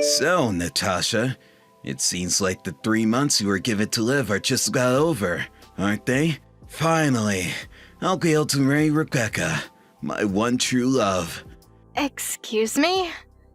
So, Natasha, it seems like the 3 months you were given to live are just about over, aren't they? Finally, I'll be able to marry Rebecca, my one true love. Excuse me?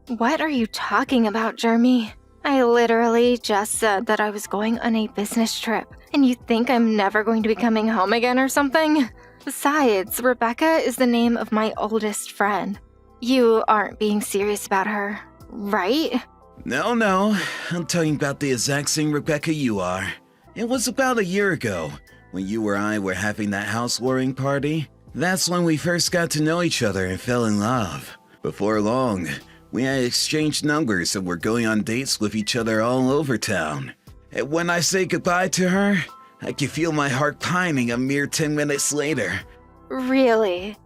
What are you talking about, Jeremy? I literally just said that I was going on a business trip, and you think I'm never going to be coming home again or something? Besides, Rebecca is the name of my oldest friend. You aren't being serious about her, right? No, I'm talking about the exact same Rebecca you are. It was about a year ago, when you or I were having that housewarming party. That's when we first got to know each other and fell in love. Before long, we had exchanged numbers and were going on dates with each other all over town. And when I say goodbye to her, I can feel my heart pining a mere 10 minutes later. Really?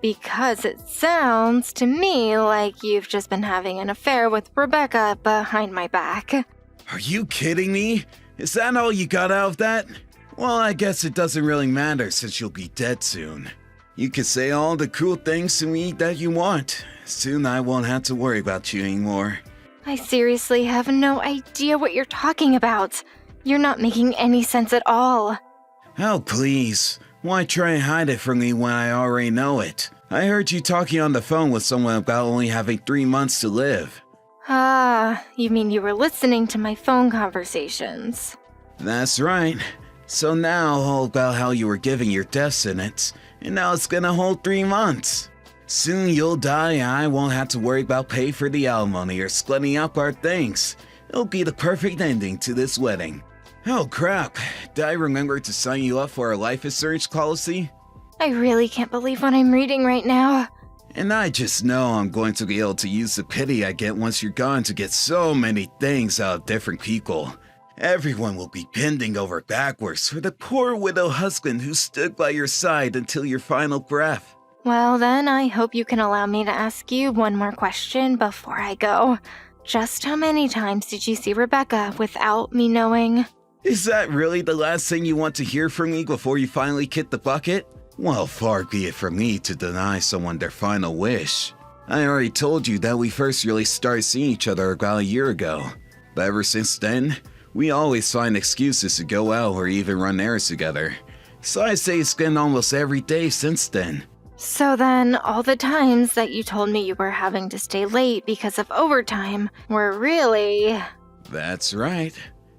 Because it sounds to me like you've just been having an affair with Rebecca behind my back. Are you kidding me? Is that all you got out of that? Well, I guess it doesn't really matter since you'll be dead soon. You can say all the cool things to me that you want. Soon I won't have to worry about you anymore. I seriously have no idea what you're talking about. You're not making any sense at all. Oh, please. Why try and hide it from me when I already know it? I heard you talking on the phone with someone about only having 3 months to live. Ah, you mean you were listening to my phone conversations? That's right. So now all about how you were giving your death sentence, and now it's gonna hold 3 months. Soon you'll die and I won't have to worry about pay for the alimony or splitting up our things. It'll be the perfect ending to this wedding. Oh crap, did I remember to sign you up for a life insurance policy? I really can't believe what I'm reading right now. And I just know I'm going to be able to use the pity I get once you're gone to get so many things out of different people. Everyone will be bending over backwards for the poor widow husband who stood by your side until your final breath. Well then, I hope you can allow me to ask you one more question before I go. Just how many times did you see Rebecca without me knowing? Is that really the last thing you want to hear from me before you finally kick the bucket? Well, far be it from me to deny someone their final wish. I already told you that we first really started seeing each other about a year ago. But ever since then, we always find excuses to go out or even run errands together. So I say it's been almost every day since then. So then, all the times that you told me you were having to stay late because of overtime were really... That's right.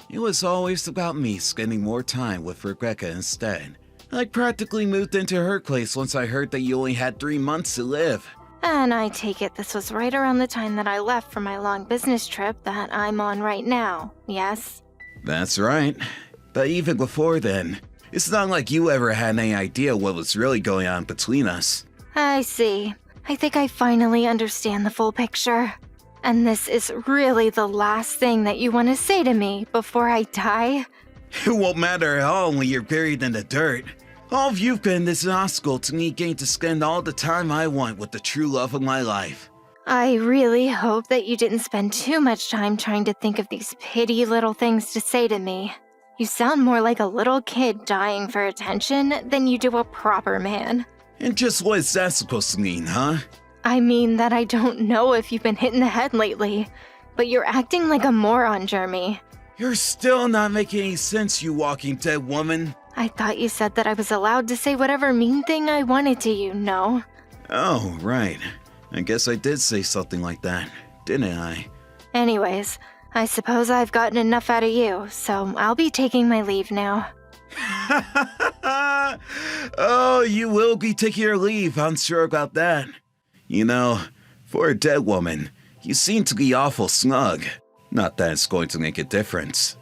It was always about me spending more time with Rebecca instead. I practically moved into her place once I heard that you only had 3 months to live. And I take it this was right around the time that I left for my long business trip that I'm on right now, yes? That's right. But even before then, it's not like you ever had any idea what was really going on between us. I see. I think I finally understand the full picture. And this is really the last thing that you want to say to me before I die? It won't matter at all when you're buried in the dirt. All you've been is an obstacle to me getting to spend all the time I want with the true love of my life. I really hope that you didn't spend too much time trying to think of these petty little things to say to me. You sound more like a little kid dying for attention than you do a proper man. And just what is that supposed to mean, huh? I mean that I don't know if you've been hit in the head lately, but you're acting like a moron, Jeremy. You're still not making any sense, you walking dead woman. I thought you said that I was allowed to say whatever mean thing I wanted to you, no? Oh, right. I guess I did say something like that, didn't I? Anyways, I suppose I've gotten enough out of you, so I'll be taking my leave now. Oh, you will be taking your leave, I'm sure about that. You know, for a dead woman, you seem to be awful snug. Not that it's going to make a difference.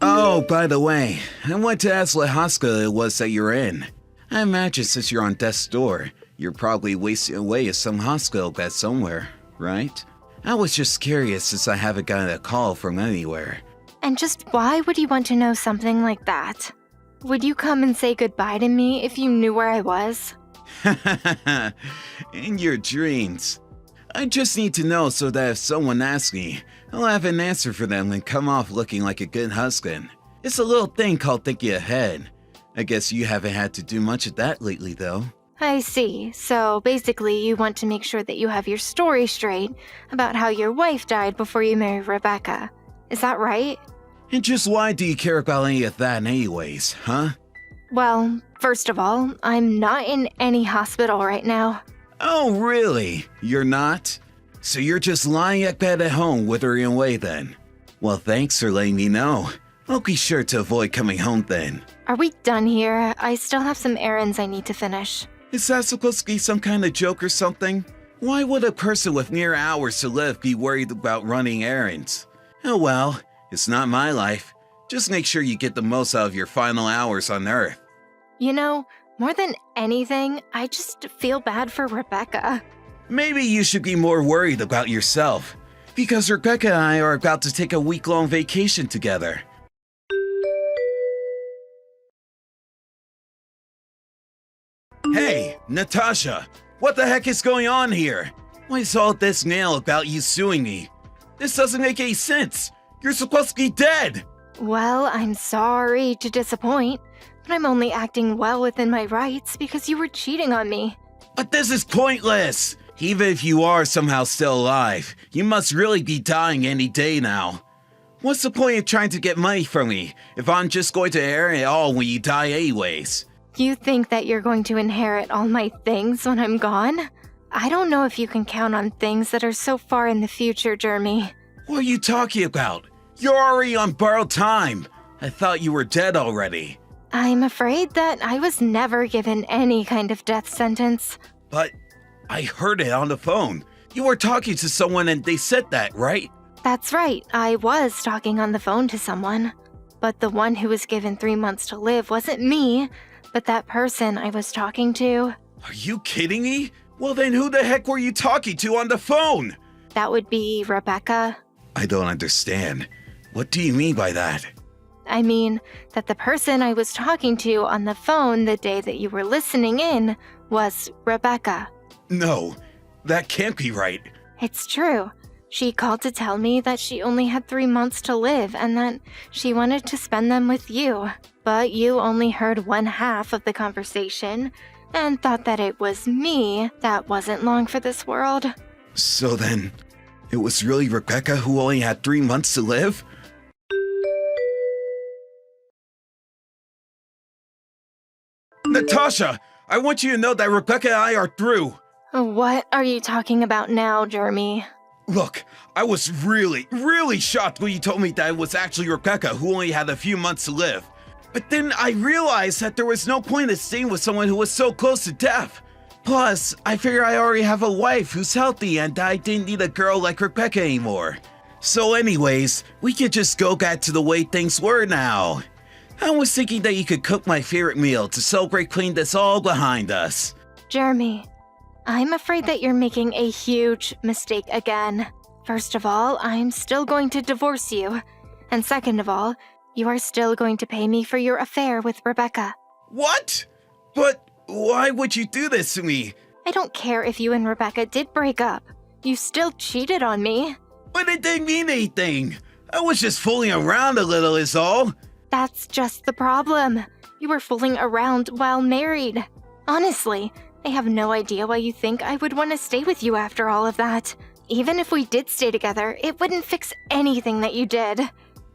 Oh, by the way, I wanted to ask what hospital it was that you're in. I imagine since you're on death's door, you're probably wasting away at some hospital bed somewhere, right? I was just curious since I haven't gotten a call from anywhere. And just why would you want to know something like that? Would you come and say goodbye to me if you knew where I was? In your dreams. I just need to know so that if someone asks me, I'll have an answer for them and come off looking like a good husband. It's a little thing called thinking ahead. I guess you haven't had to do much of that lately, though. I see. So basically, you want to make sure that you have your story straight about how your wife died before you marry Rebecca. Is that right? And just why do you care about any of that anyways, huh? Well, first of all, I'm not in any hospital right now. Oh, really? You're not? So you're just lying at bed at home withering away then? Well, thanks for letting me know. I'll be sure to avoid coming home then. Are we done here? I still have some errands I need to finish. Is that supposed to be some kind of joke or something? Why would a person with mere hours to live be worried about running errands? Oh well, it's not my life. Just make sure you get the most out of your final hours on Earth. You know, more than anything, I just feel bad for Rebecca. Maybe you should be more worried about yourself, because Rebecca and I are about to take a week-long vacation together. Hey, Natasha, what the heck is going on here? Why is all this now about you suing me? This doesn't make any sense. You're supposed to be dead. Well, I'm sorry to disappoint, but I'm only acting well within my rights because you were cheating on me. But this is pointless. Even if you are somehow still alive, you must really be dying any day now. What's the point of trying to get money from me if I'm just going to inherit it all when you die anyways? You think that you're going to inherit all my things when I'm gone? I don't know if you can count on things that are so far in the future, Jeremy. What are you talking about? You're already on borrowed time. I thought you were dead already. I'm afraid that I was never given any kind of death sentence. But I heard it on the phone. You were talking to someone and they said that, right? That's right, I was talking on the phone to someone. But the one who was given 3 months to live wasn't me, but that person I was talking to. Are you kidding me? Well then who the heck were you talking to on the phone? That would be Rebecca. I don't understand. What do you mean by that? I mean that the person I was talking to on the phone the day that you were listening in was Rebecca. No, that can't be right. It's true. She called to tell me that she only had 3 months to live and that she wanted to spend them with you. But you only heard one half of the conversation and thought that it was me that wasn't long for this world. So then, it was really Rebecca who only had 3 months to live? Natasha, I want you to know that Rebecca and I are through. What are you talking about now, Jeremy? Look, I was really shocked when you told me that it was actually Rebecca who only had a few months to live. But then I realized that there was no point in staying with someone who was so close to death. Plus, I figure I already have a wife who's healthy and I didn't need a girl like Rebecca anymore. So anyways, we could just go back to the way things were now. I was thinking that you could cook my favorite meal to celebrate putting this all behind us. Jeremy, I'm afraid that you're making a huge mistake again. First of all, I'm still going to divorce you. And second of all, you are still going to pay me for your affair with Rebecca. What? But why would you do this to me? I don't care if you and Rebecca did break up. You still cheated on me. But it didn't mean anything. I was just fooling around a little is all. That's just the problem. You were fooling around while married. Honestly, I have no idea why you think I would want to stay with you after all of that. Even if we did stay together, it wouldn't fix anything that you did.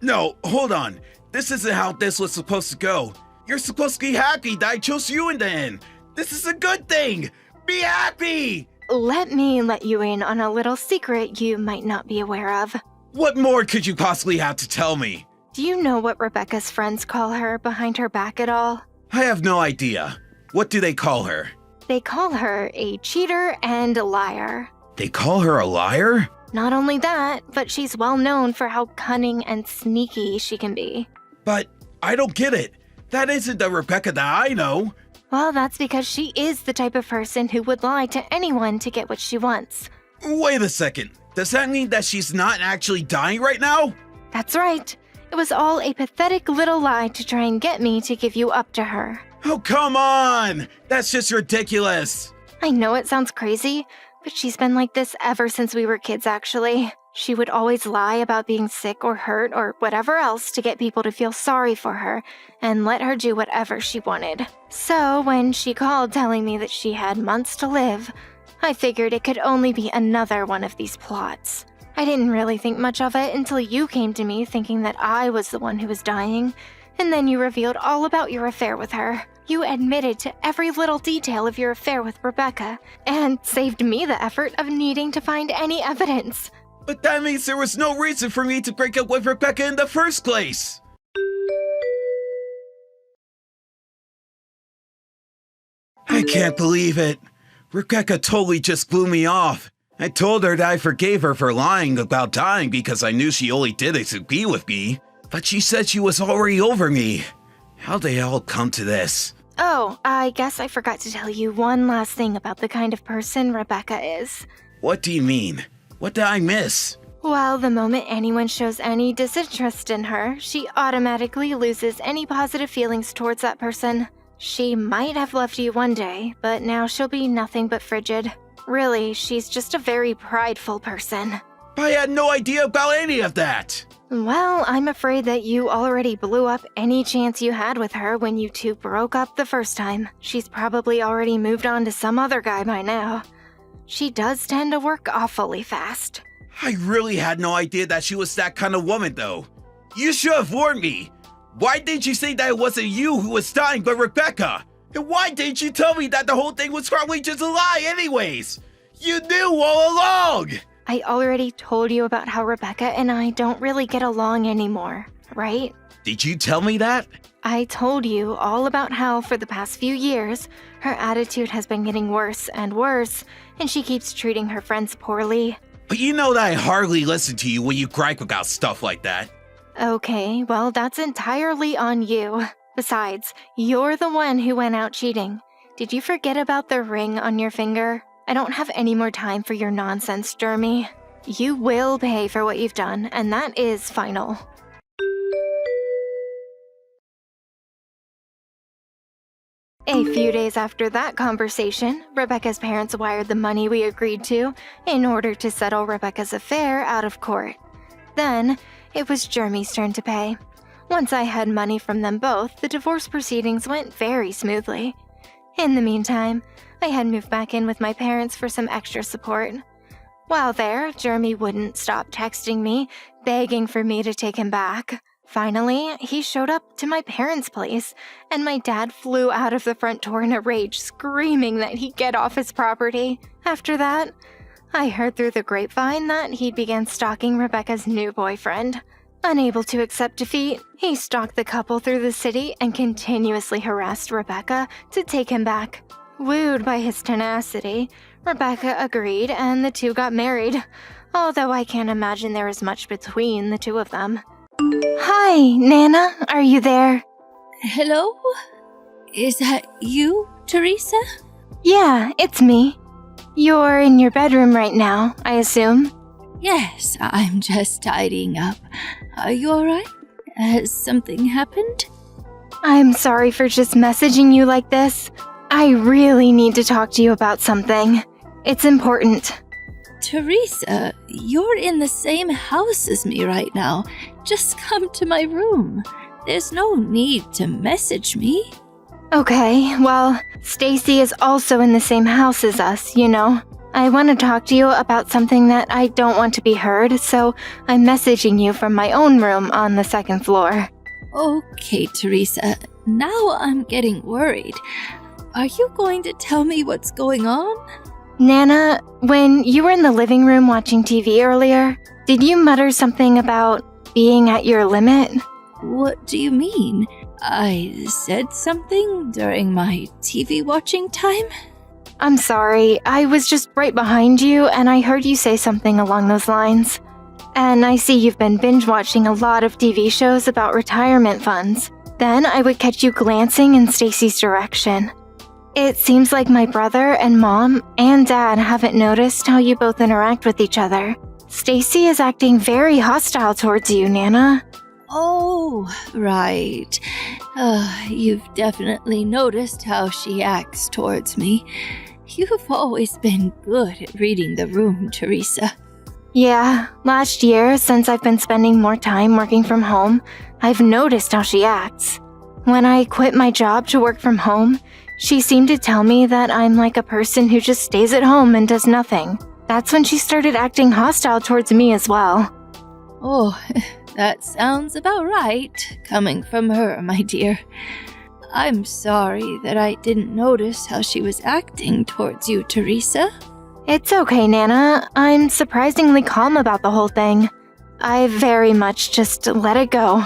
No, hold on. This isn't how this was supposed to go. You're supposed to be happy that I chose you in the end. This is a good thing. Be happy! Let me let you in on a little secret you might not be aware of. What more could you possibly have to tell me? Do you know what Rebecca's friends call her behind her back at all? I have no idea. What do they call her? They call her a cheater and a liar. They call her a liar? Not only that, but she's well known for how cunning and sneaky she can be. But I don't get it. That isn't the Rebecca that I know. Well, that's because she is the type of person who would lie to anyone to get what she wants. Wait a second. Does that mean that she's not actually dying right now? That's right. It was all a pathetic little lie to try and get me to give you up to her. Oh, come on! That's just ridiculous. I know it sounds crazy, but she's been like this ever since we were kids, actually. She would always lie about being sick or hurt or whatever else to get people to feel sorry for her and let her do whatever she wanted. So when she called telling me that she had months to live, I figured it could only be another one of these plots. I didn't really think much of it until you came to me thinking that I was the one who was dying, and then you revealed all about your affair with her. You admitted to every little detail of your affair with Rebecca, and saved me the effort of needing to find any evidence. But that means there was no reason for me to break up with Rebecca in the first place! I can't believe it. Rebecca totally just blew me off. I told her that I forgave her for lying about dying because I knew she only did it to be with me. But she said she was already over me. How'd they all come to this? Oh, I guess I forgot to tell you one last thing about the kind of person Rebecca is. What do you mean? What did I miss? Well, the moment anyone shows any disinterest in her, she automatically loses any positive feelings towards that person. She might have loved you one day, but now she'll be nothing but frigid. Really, she's just a very prideful person. I had no idea about any of that! Well, I'm afraid that you already blew up any chance you had with her when you two broke up the first time. She's probably already moved on to some other guy by now. She does tend to work awfully fast. I really had no idea that she was that kind of woman, though. You should have warned me. Why didn't you say that it wasn't you who was dying, but Rebecca? And why didn't you tell me that the whole thing was probably just a lie anyways? You knew all along! I already told you about how Rebecca and I don't really get along anymore, right? Did you tell me that? I told you all about how for the past few years, her attitude has been getting worse and worse, and she keeps treating her friends poorly. But you know that I hardly listen to you when you gripe about stuff like that. Okay, well, that's entirely on you. Besides, you're the one who went out cheating. Did you forget about the ring on your finger? I don't have any more time for your nonsense, Jeremy. You will pay for what you've done, and that is final. A few days after that conversation, Rebecca's parents wired the money we agreed to in order to settle Rebecca's affair out of court. Then, it was Jeremy's turn to pay. Once I had money from them both, the divorce proceedings went very smoothly. In the meantime, I had moved back in with my parents for some extra support. While there, Jeremy wouldn't stop texting me, begging for me to take him back. Finally, he showed up to my parents' place, and my dad flew out of the front door in a rage, screaming that he'd get off his property. After that, I heard through the grapevine that he'd began stalking Rebecca's new boyfriend. Unable to accept defeat, he stalked the couple through the city and continuously harassed Rebecca to take him back. Wooed by his tenacity, Rebecca agreed and the two got married, although I can't imagine there was much between the two of them. Hi, Nana, are you there? Hello? Is that you, Teresa? Yeah, it's me. You're in your bedroom right now, I assume? Yes, I'm just tidying up. Are you alright? Has something happened? I'm sorry for just messaging you like this. I really need to talk to you about something. It's important. Teresa, you're in the same house as me right now. Just come to my room. There's no need to message me. Okay, well, Stacy is also in the same house as us, you know. I want to talk to you about something that I don't want to be heard, so I'm messaging you from my own room on the second floor. Okay, Teresa. Now I'm getting worried. Are you going to tell me what's going on? Nana, when you were in the living room watching TV earlier, did you mutter something about being at your limit? What do you mean? I said something during my TV watching time? I'm sorry, I was just right behind you and I heard you say something along those lines. And I see you've been binge watching a lot of TV shows about retirement funds. Then I would catch you glancing in Stacy's direction. It seems like my brother and mom and dad haven't noticed how you both interact with each other. Stacy is acting very hostile towards you, Nana. Oh, right. You've definitely noticed how she acts towards me. You've always been good at reading the room, Teresa. Yeah, last year, since I've been spending more time working from home, I've noticed how she acts. When I quit my job to work from home, she seemed to tell me that I'm like a person who just stays at home and does nothing. That's when she started acting hostile towards me as well. Oh, that sounds about right, coming from her, my dear. I'm sorry that I didn't notice how she was acting towards you, Teresa. It's okay, Nana. I'm surprisingly calm about the whole thing. I very much just let it go.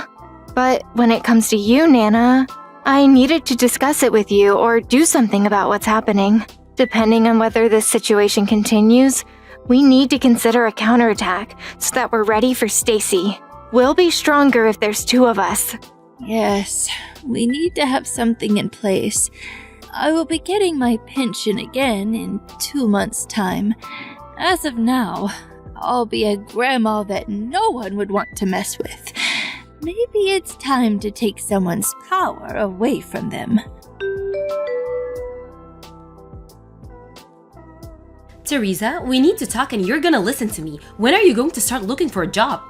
But when it comes to you, Nana, I needed to discuss it with you or do something about what's happening. Depending on whether this situation continues, we need to consider a counterattack so that we're ready for Stacy. We'll be stronger if there's two of us. Yes, we need to have something in place. I will be getting my pension again in 2 months' time. As of now, I'll be a grandma that no one would want to mess with. Maybe it's time to take someone's power away from them. Teresa, we need to talk and you're gonna listen to me. When are you going to start looking for a job?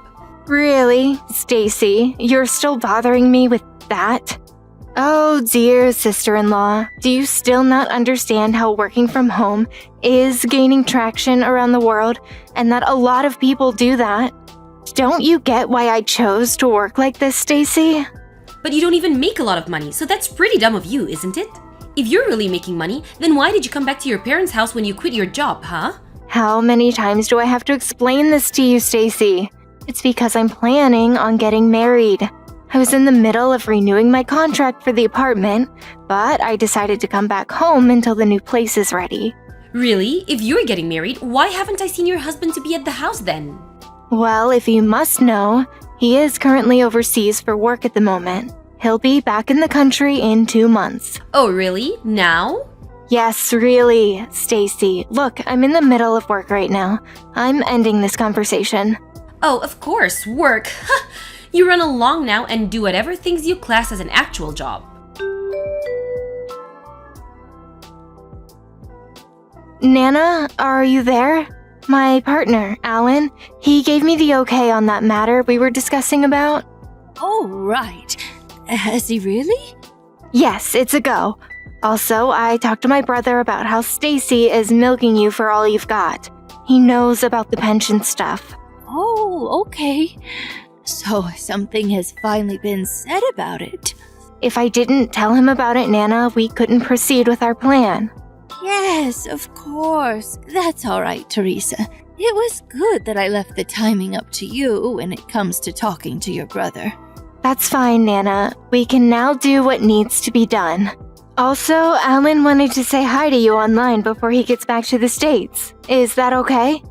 Really, Stacy, you're still bothering me with that? Oh dear sister-in-law, do you still not understand how working from home is gaining traction around the world and that a lot of people do that? Don't you get why I chose to work like this, Stacy? But you don't even make a lot of money, so that's pretty dumb of you, isn't it? If you're really making money, then why did you come back to your parents' house when you quit your job, huh? How many times do I have to explain this to you, Stacy? It's because I'm planning on getting married. I was in the middle of renewing my contract for the apartment, but I decided to come back home until the new place is ready. Really? If you're getting married, why haven't I seen your husband to be at the house then? Well, if you must know, he is currently overseas for work at the moment. He'll be back in the country in 2 months. Oh, really? Now? Yes, really, Stacy. Look, I'm in the middle of work right now. I'm ending this conversation. Oh, of course, work. You run along now and do whatever things you class as an actual job. Nana, are you there? My partner, Alan, he gave me the okay on that matter we were discussing about. Oh, right. Has he really? Yes, it's a go. Also, I talked to my brother about how Stacy is milking you for all you've got. He knows about the pension stuff. Oh, okay. So something has finally been said about it. If I didn't tell him about it, Nana, we couldn't proceed with our plan. Yes, of course. That's all right, Teresa. It was good that I left the timing up to you when it comes to talking to your brother. That's fine, Nana. We can now do what needs to be done. Also, Alan wanted to say hi to you online before he gets back to the States. Is that okay?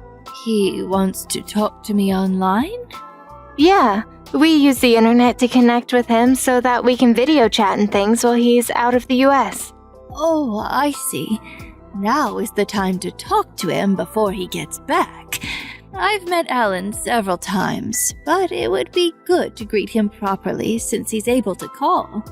He wants to talk to me online? Yeah, we use the internet to connect with him so that we can video chat and things while he's out of the US. Oh, I see. Now is the time to talk to him before he gets back. I've met Alan several times, but it would be good to greet him properly since he's able to call.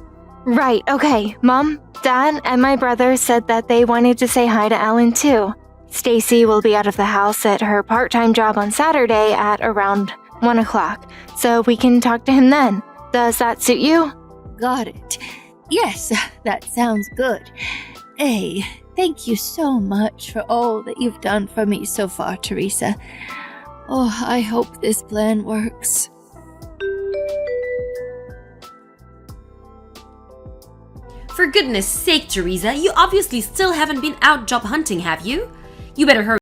Right, okay. Mom, Dad, and my brother said that they wanted to say hi to Alan too. Stacy will be out of the house at her part-time job on Saturday at around 1 o'clock, so we can talk to him then. Does that suit you? Got it. Yes, that sounds good. Hey, thank you so much for all that you've done for me so far, Teresa. Oh, I hope this plan works. For goodness sake, Teresa, you obviously still haven't been out job hunting, have you? You better hurry.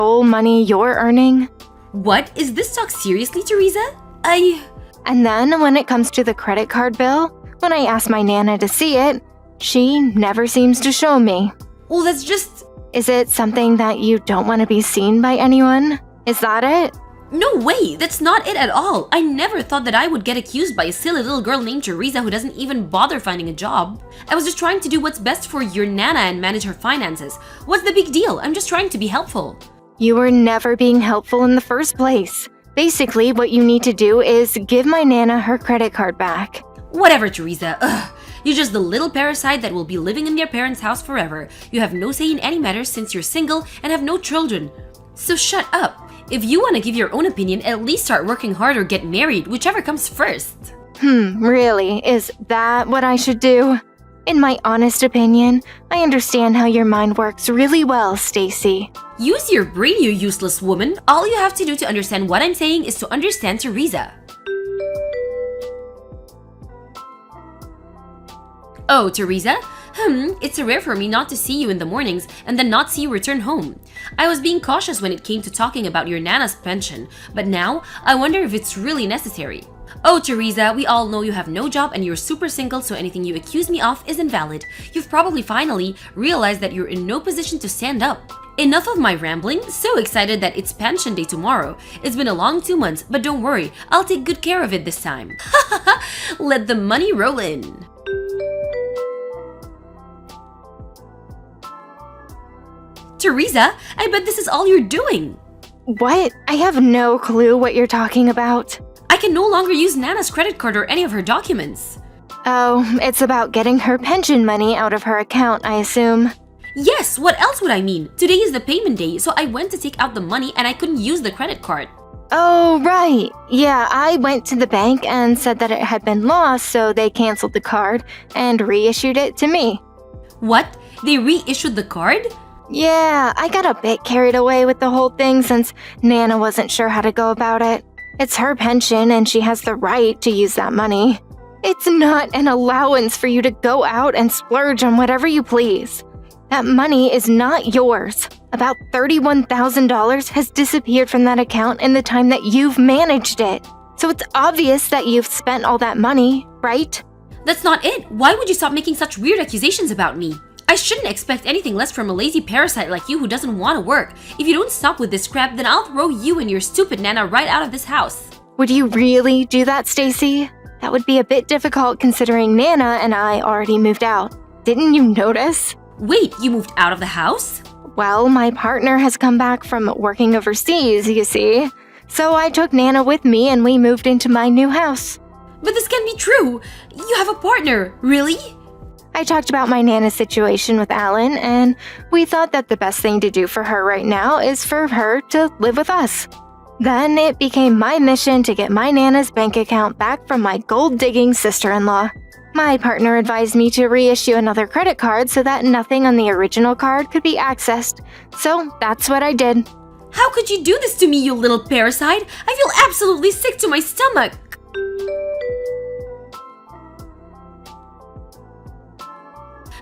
whole money you're earning. What? Is this talk seriously, Teresa? And then when it comes to the credit card bill, when I ask my Nana to see it, she never seems to show me. Well, that's just... Is it something that you don't want to be seen by anyone? Is that it? No way! That's not it at all! I never thought that I would get accused by a silly little girl named Teresa who doesn't even bother finding a job. I was just trying to do what's best for your Nana and manage her finances. What's the big deal? I'm just trying to be helpful. You were never being helpful in the first place. Basically, what you need to do is give my Nana her credit card back. Whatever, Teresa. Ugh. You're just the little parasite that will be living in their parents' house forever. You have no say in any matters since you're single and have no children. So shut up. If you want to give your own opinion, at least start working hard or get married, whichever comes first. Really? Is that what I should do? In my honest opinion, I understand how your mind works really well, Stacy. Use your brain, you useless woman. All you have to do to understand what I'm saying is to understand Teresa. Oh, Teresa? It's rare for me not to see you in the mornings and then not see you return home. I was being cautious when it came to talking about your Nana's pension, but now I wonder if it's really necessary. Oh, Teresa, we all know you have no job and you're super single, so anything you accuse me of is invalid. You've probably finally realized that you're in no position to stand up. Enough of my rambling. So excited that it's pension day tomorrow. It's been a long 2 months, but don't worry, I'll take good care of it this time. Let the money roll in. Teresa, I bet this is all you're doing. What? I have no clue what you're talking about. I can no longer use Nana's credit card or any of her documents. Oh, it's about getting her pension money out of her account, I assume. Yes, what else would I mean? Today is the payment day, so I went to take out the money and I couldn't use the credit card. Oh, right. Yeah, I went to the bank and said that it had been lost, so they canceled the card and reissued it to me. What? They reissued the card? Yeah, I got a bit carried away with the whole thing since Nana wasn't sure how to go about it. It's her pension and she has the right to use that money. It's not an allowance for you to go out and splurge on whatever you please. That money is not yours. About $31,000 has disappeared from that account in the time that you've managed it. So it's obvious that you've spent all that money, right? That's not it. Why would you stop making such weird accusations about me? I shouldn't expect anything less from a lazy parasite like you who doesn't want to work. If you don't stop with this crap, then I'll throw you and your stupid Nana right out of this house. Would you really do that, Stacy? That would be a bit difficult considering Nana and I already moved out. Didn't you notice? Wait, you moved out of the house? Well, my partner has come back from working overseas, you see. So I took Nana with me and we moved into my new house. But this can't be true. You have a partner, really? I talked about my Nana's situation with Alan, and we thought that the best thing to do for her right now is for her to live with us. Then it became my mission to get my Nana's bank account back from my gold-digging sister-in-law. My partner advised me to reissue another credit card so that nothing on the original card could be accessed. So that's what I did. How could you do this to me, you little parasite? I feel absolutely sick to my stomach.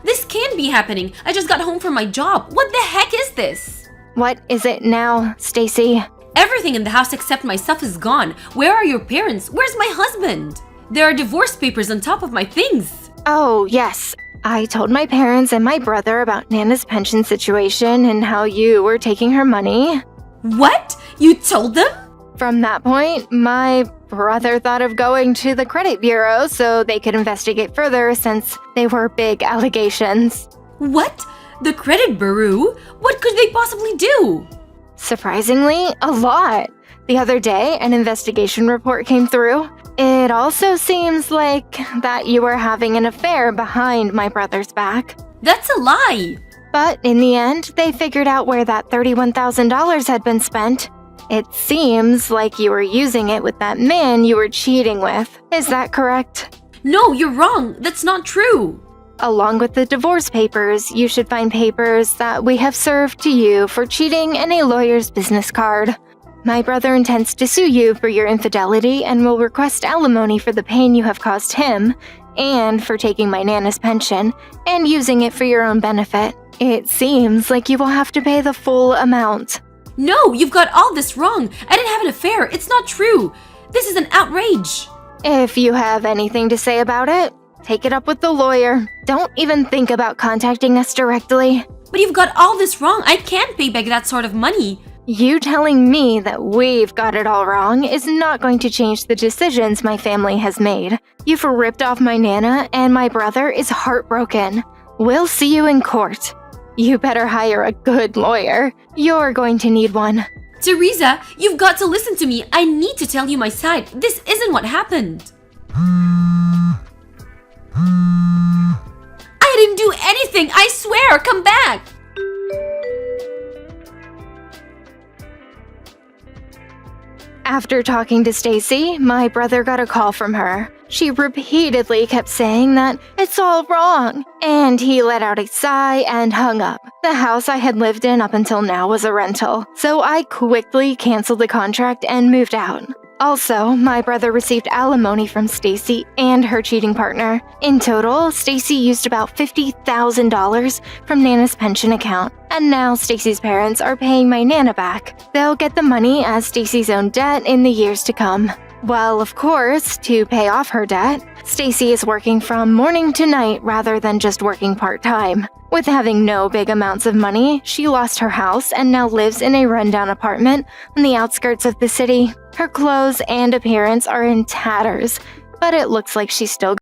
This can't be happening. I just got home from my job. What the heck is this? What is it now, Stacy? Everything in the house except my stuff is gone. Where are your parents? Where's my husband? There are divorce papers on top of my things. Oh, yes. I told my parents and my brother about Nana's pension situation and how you were taking her money. What? You told them? From that point, my brother thought of going to the credit bureau so they could investigate further since they were big allegations. What? The credit bureau? What could they possibly do? Surprisingly, a lot. The other day, an investigation report came through. It also seems like that you were having an affair behind my brother's back. That's a lie. But in the end, they figured out where that $31,000 had been spent. It seems like you were using it with that man you were cheating with. Is that correct? No, you're wrong. That's not true. Along with the divorce papers, you should find papers that we have served to you for cheating and a lawyer's business card. My brother intends to sue you for your infidelity and will request alimony for the pain you have caused him and for taking my Nana's pension and using it for your own benefit. It seems like you will have to pay the full amount. No, you've got all this wrong. I didn't have an affair. It's not true. This is an outrage. If you have anything to say about it, take it up with the lawyer. Don't even think about contacting us directly. But you've got all this wrong. I can't pay back that sort of money. You telling me that we've got it all wrong is not going to change the decisions my family has made. You've ripped off my Nana, and my brother is heartbroken. We'll see you in court. You better hire a good lawyer. You're going to need one. Teresa, you've got to listen to me. I need to tell you my side. This isn't what happened. I didn't do anything. I swear. Come back. After talking to Stacy, my brother got a call from her. She repeatedly kept saying that it's all wrong, and he let out a sigh and hung up. The house I had lived in up until now was a rental, so I quickly canceled the contract and moved out. Also, my brother received alimony from Stacy and her cheating partner. In total, Stacy used about $50,000 from Nana's pension account, and now Stacy's parents are paying my Nana back. They'll get the money as Stacy's own debt in the years to come. Well, of course, to pay off her debt, Stacy is working from morning to night rather than just working part-time. With having no big amounts of money, she lost her house and now lives in a rundown apartment on the outskirts of the city. Her clothes and appearance are in tatters, but it looks like she's still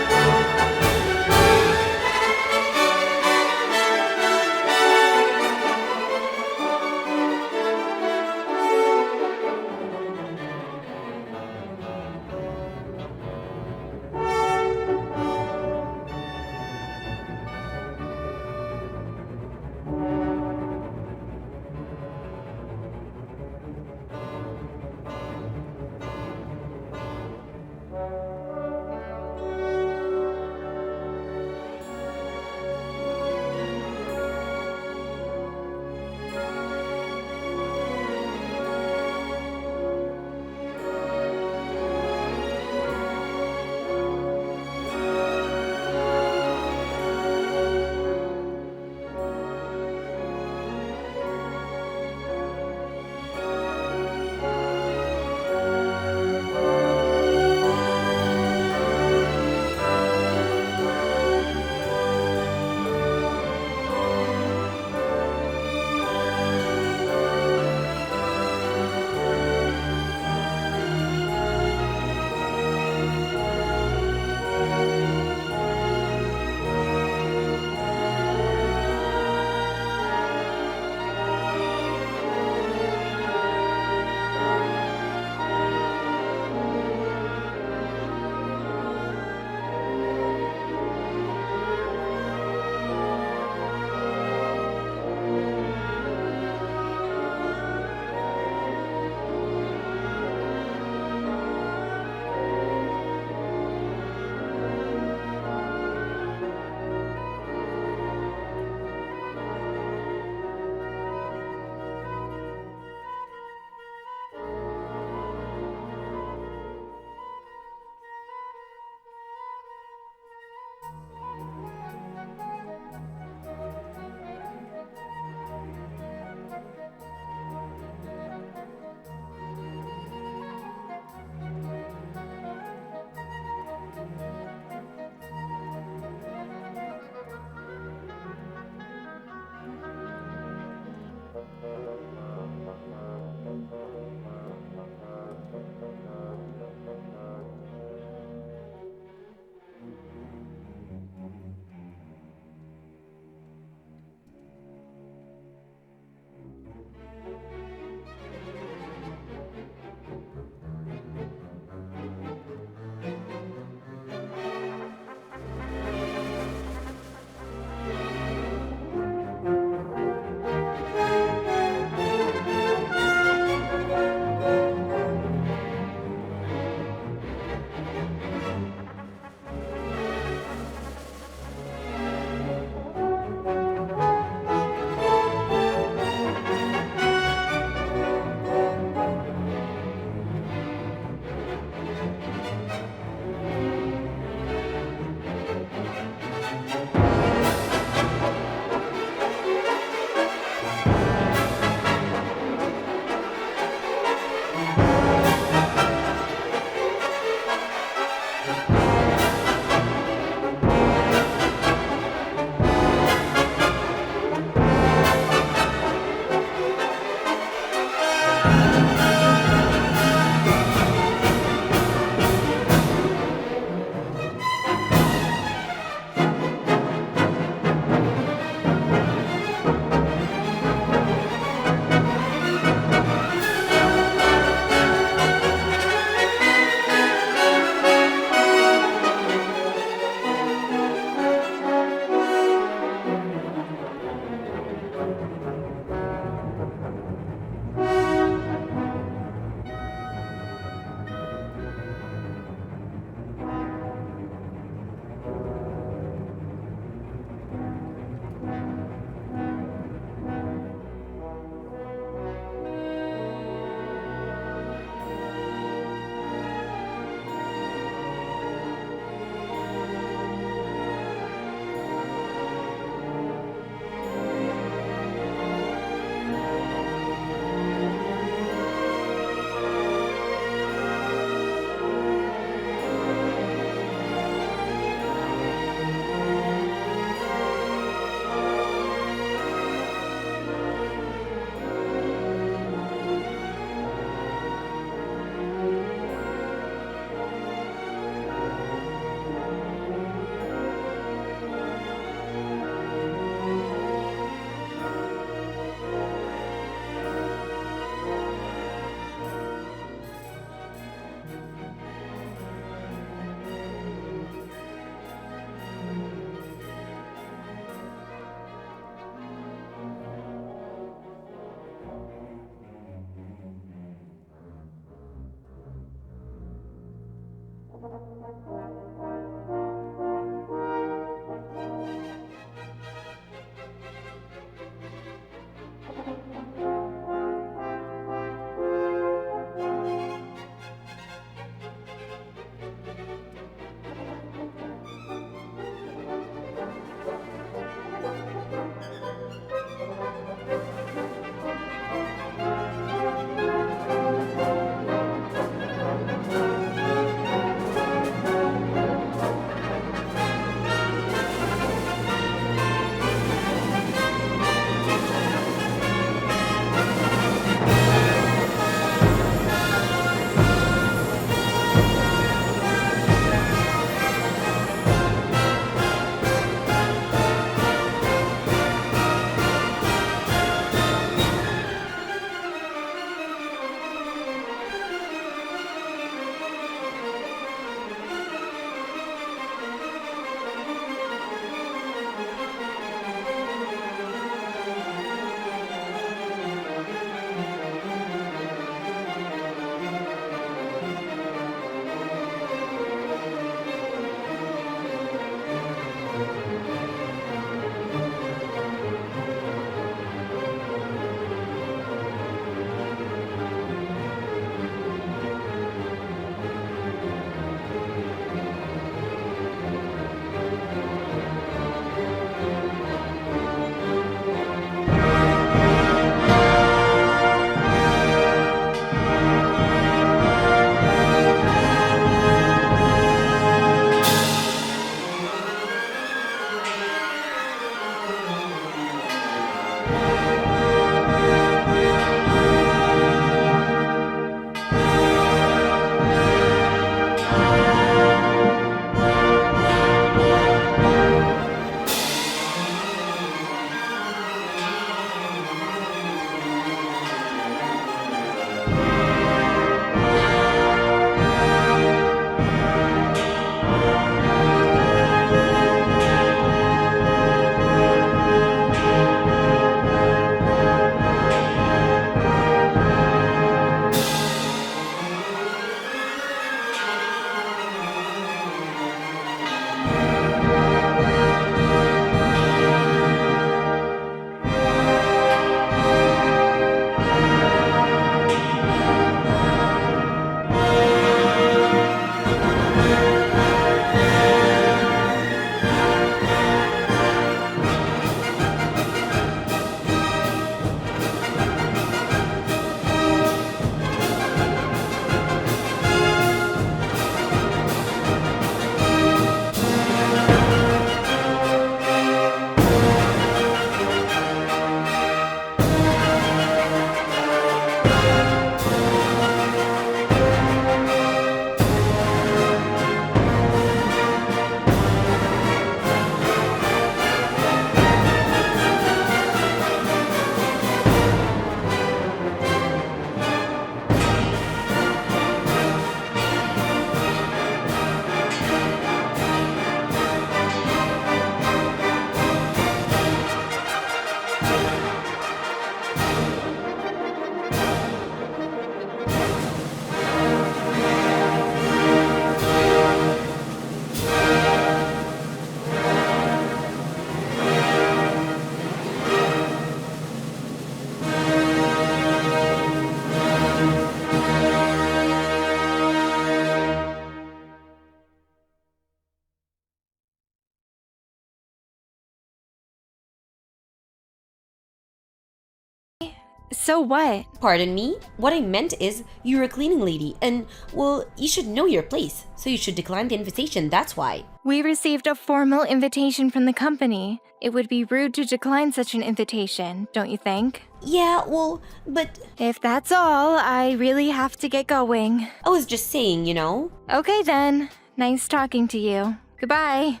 So what? Pardon me? What I meant is, you're a cleaning lady, and, well, you should know your place, so you should decline the invitation, that's why. We received a formal invitation from the company. It would be rude to decline such an invitation, don't you think? Yeah, well, but If that's all, I really have to get going. I was just saying, you know? Okay then. Nice talking to you. Goodbye.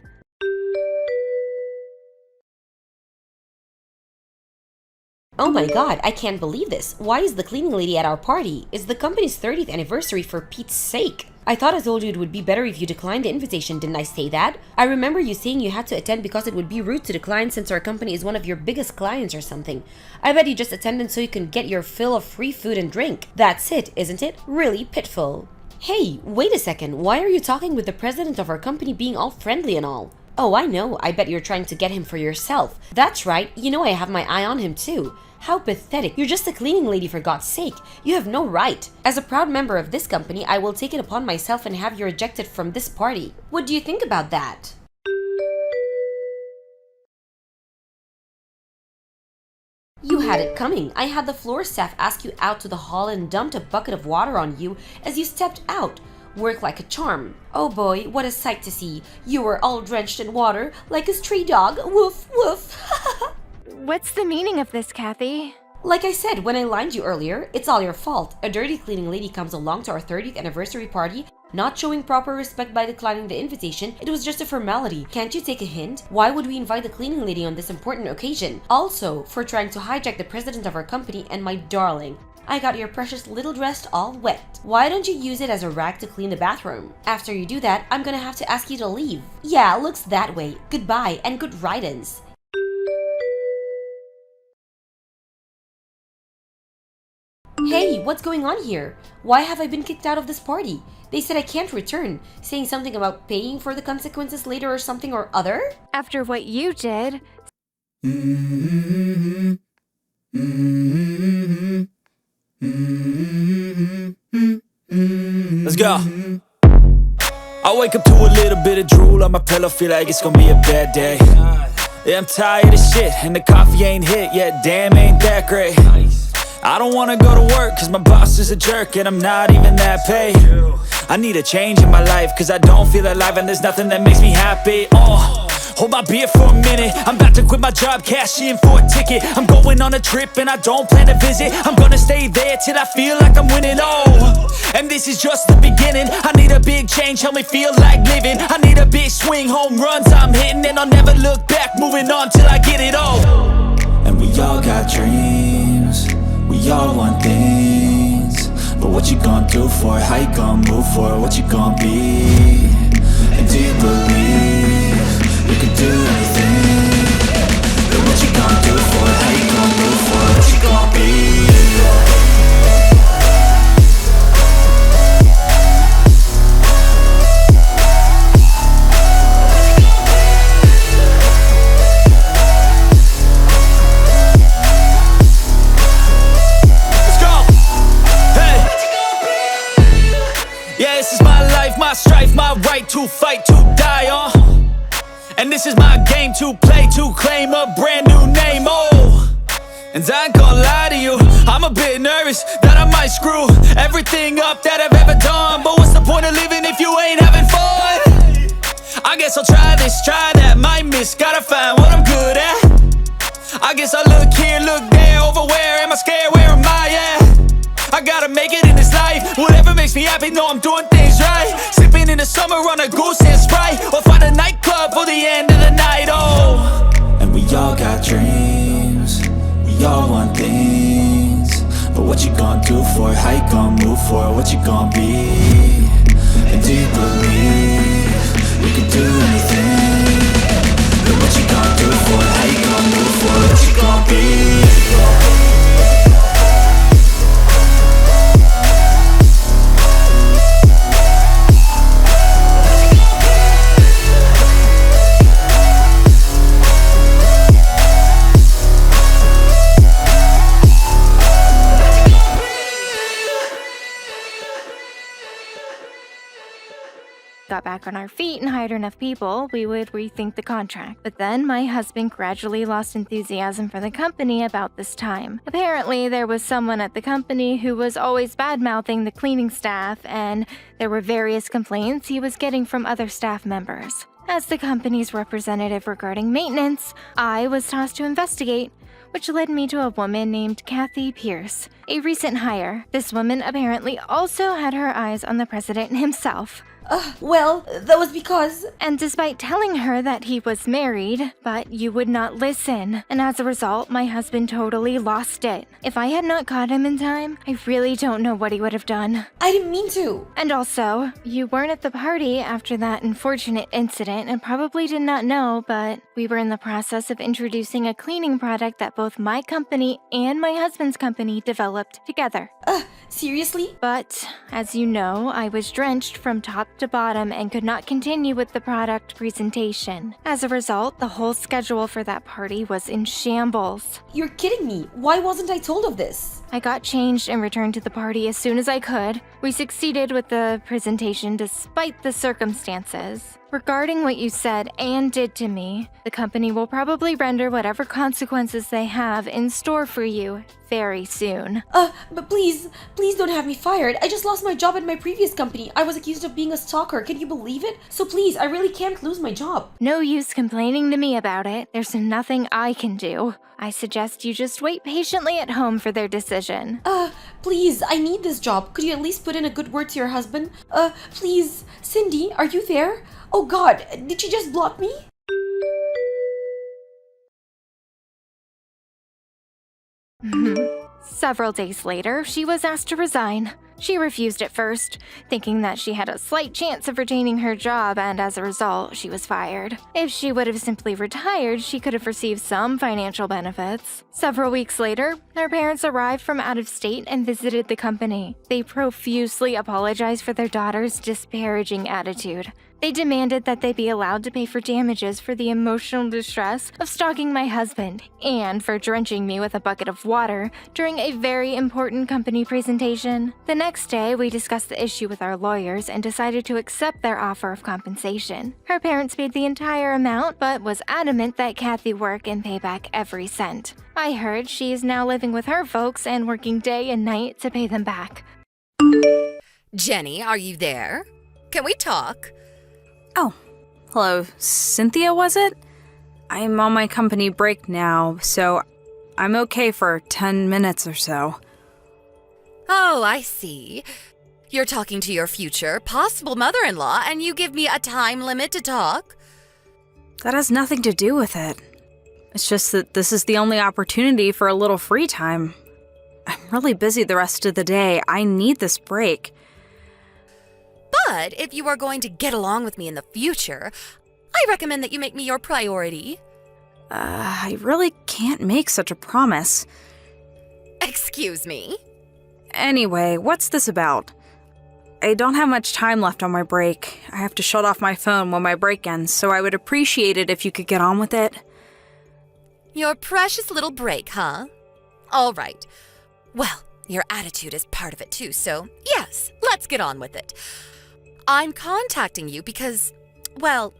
Oh my god, I can't believe this. Why is the cleaning lady at our party? It's the company's 30th anniversary, for Pete's sake. I thought I told you it would be better if you declined the invitation, didn't I say that? I remember you saying you had to attend because it would be rude to decline since our company is one of your biggest clients or something. I bet you just attended so you can get your fill of free food and drink. That's it, isn't it? Really pitiful. Hey, wait a second. Why are you talking with the president of our company being all friendly and all? Oh, I know. I bet you're trying to get him for yourself. That's right. You know I have my eye on him too. How pathetic. You're just a cleaning lady, for God's sake. You have no right. As a proud member of this company, I will take it upon myself and have you rejected from this party. What do you think about that? You had it coming. I had the floor staff ask you out to the hall and dumped a bucket of water on you as you stepped out. Worked like a charm. Oh boy, what a sight to see. You were all drenched in water, like a stray dog. Woof, woof. What's the meaning of this, Kathy? Like I said when I lined you earlier, it's all your fault. A dirty cleaning lady comes along to our 30th anniversary party, not showing proper respect by declining the invitation. It was just a formality. Can't you take a hint? Why would we invite the cleaning lady on this important occasion? Also, for trying to hijack the president of our company and my darling. I got your precious little dress all wet. Why don't you use it as a rag to clean the bathroom? After you do that, I'm gonna have to ask you to leave. Yeah, looks that way. Goodbye and good riddance. Hey, what's going on here? Why have I been kicked out of this party? They said I can't return, saying something about paying for the consequences later or something or other? After what you did, Let's go. I wake up to a little bit of drool on my pillow, feel like it's gonna be a bad day. Yeah, I'm tired of shit, and the coffee ain't hit yet, damn, ain't that great. I don't wanna go to work, cause my boss is a jerk, and I'm not even that paid. I need a change in my life, cause I don't feel alive, and there's nothing that makes me happy. Hold my beer for a minute, I'm about to quit my job, cash in for a ticket. I'm going on a trip and I don't plan to visit. I'm gonna stay there till I feel like I'm winning, and this is just the beginning. I need a big change, help me feel like living. I need a big swing, home runs I'm hitting, and I'll never look back, moving on till I get it all. And we all got dreams, we all want things, but what you gonna do for it? How you gonna move for it? What you gonna be? And do you believe you can do anything? But what you gonna do for it? How you gonna move for it? What you gonna be? My strife, my right to fight, to die on. And this is my game to play, to claim a brand new name, And I ain't gonna lie to you, I'm a bit nervous that I might screw everything up that I've ever done. But what's the point of living if you ain't having fun? I guess I'll try this, try that, might miss, gotta find what I'm good at. I guess I look here, look there, over where am I scared, where am I at? I gotta make it in this life. Whatever makes me happy, know I'm doing things right. Sipping in the summer on a goose and Sprite, or find a nightclub for the end of the night, And we all got dreams, we all want things, but what you gonna do for it? How you gonna move for it? What you gonna be? And do you believe you can do anything? But what you gonna do for it? How you gonna move for it? What you gonna be? got back on our feet and hired enough people, we would rethink the contract. But then my husband gradually lost enthusiasm for the company about this time. Apparently, there was someone at the company who was always bad-mouthing the cleaning staff, and there were various complaints he was getting from other staff members. As the company's representative regarding maintenance, I was tasked to investigate, which led me to a woman named Kathy Pierce, a recent hire. This woman apparently also had her eyes on the president himself. Well, that was because... And despite telling her that he was married, but you would not listen. And as a result, my husband totally lost it. If I had not caught him in time, I really don't know what he would have done. I didn't mean to. And also, you weren't at the party after that unfortunate incident and probably did not know, but we were in the process of introducing a cleaning product that both my company and my husband's company developed together. Seriously? But, as you know, I was drenched from top to bottom and could not continue with the product presentation. As a result, the whole schedule for that party was in shambles. You're kidding me. Why wasn't I told of this? I got changed and returned to the party as soon as I could. We succeeded with the presentation despite the circumstances. Regarding what you said and did to me, the company will probably render whatever consequences they have in store for you very soon. But please don't have me fired. I just lost my job at my previous company. I was accused of being a stalker. Can you believe it? So please, I really can't lose my job. No use complaining to me about it. There's nothing I can do. I suggest you just wait patiently at home for their decision. Please, I need this job. Could you at least put in a good word to your husband? Please. Cindy, are you there? Oh God, did she just block me? Several days later, she was asked to resign. She refused at first, thinking that she had a slight chance of retaining her job, and as a result, she was fired. If she would have simply retired, she could have received some financial benefits. Several weeks later, her parents arrived from out of state and visited the company. They profusely apologized for their daughter's disparaging attitude. They demanded that they be allowed to pay for damages for the emotional distress of stalking my husband and for drenching me with a bucket of water during a very important company presentation. The next day, we discussed the issue with our lawyers and decided to accept their offer of compensation. Her parents paid the entire amount, but was adamant that Kathy work and pay back every cent. I heard she is now living with her folks and working day and night to pay them back. Jenny, are you there? Can we talk? Oh, hello, Cynthia, was it? I'm on my company break now, so I'm okay for 10 minutes or so. Oh, I see. You're talking to your future, possible mother-in-law, and you give me a time limit to talk? That has nothing to do with it. It's just that this is the only opportunity for a little free time. I'm really busy the rest of the day. I need this break. But if you are going to get along with me in the future, I recommend that you make me your priority. I really can't make such a promise. Excuse me? Anyway, what's this about? I don't have much time left on my break. I have to shut off my phone when my break ends, so I would appreciate it if you could get on with it. Your precious little break, huh? All right. Well, your attitude is part of it too, so yes, let's get on with it. I'm contacting you because, well,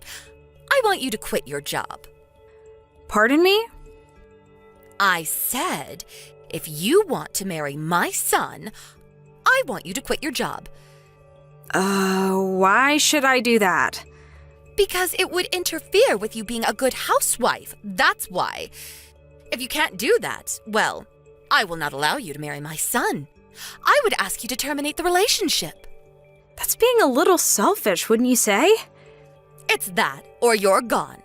I want you to quit your job. Pardon me? I said, if you want to marry my son, I want you to quit your job. Why should I do that? Because it would interfere with you being a good housewife. That's why. If you can't do that, well, I will not allow you to marry my son. I would ask you to terminate the relationship. That's being a little selfish, wouldn't you say? It's that, or you're gone.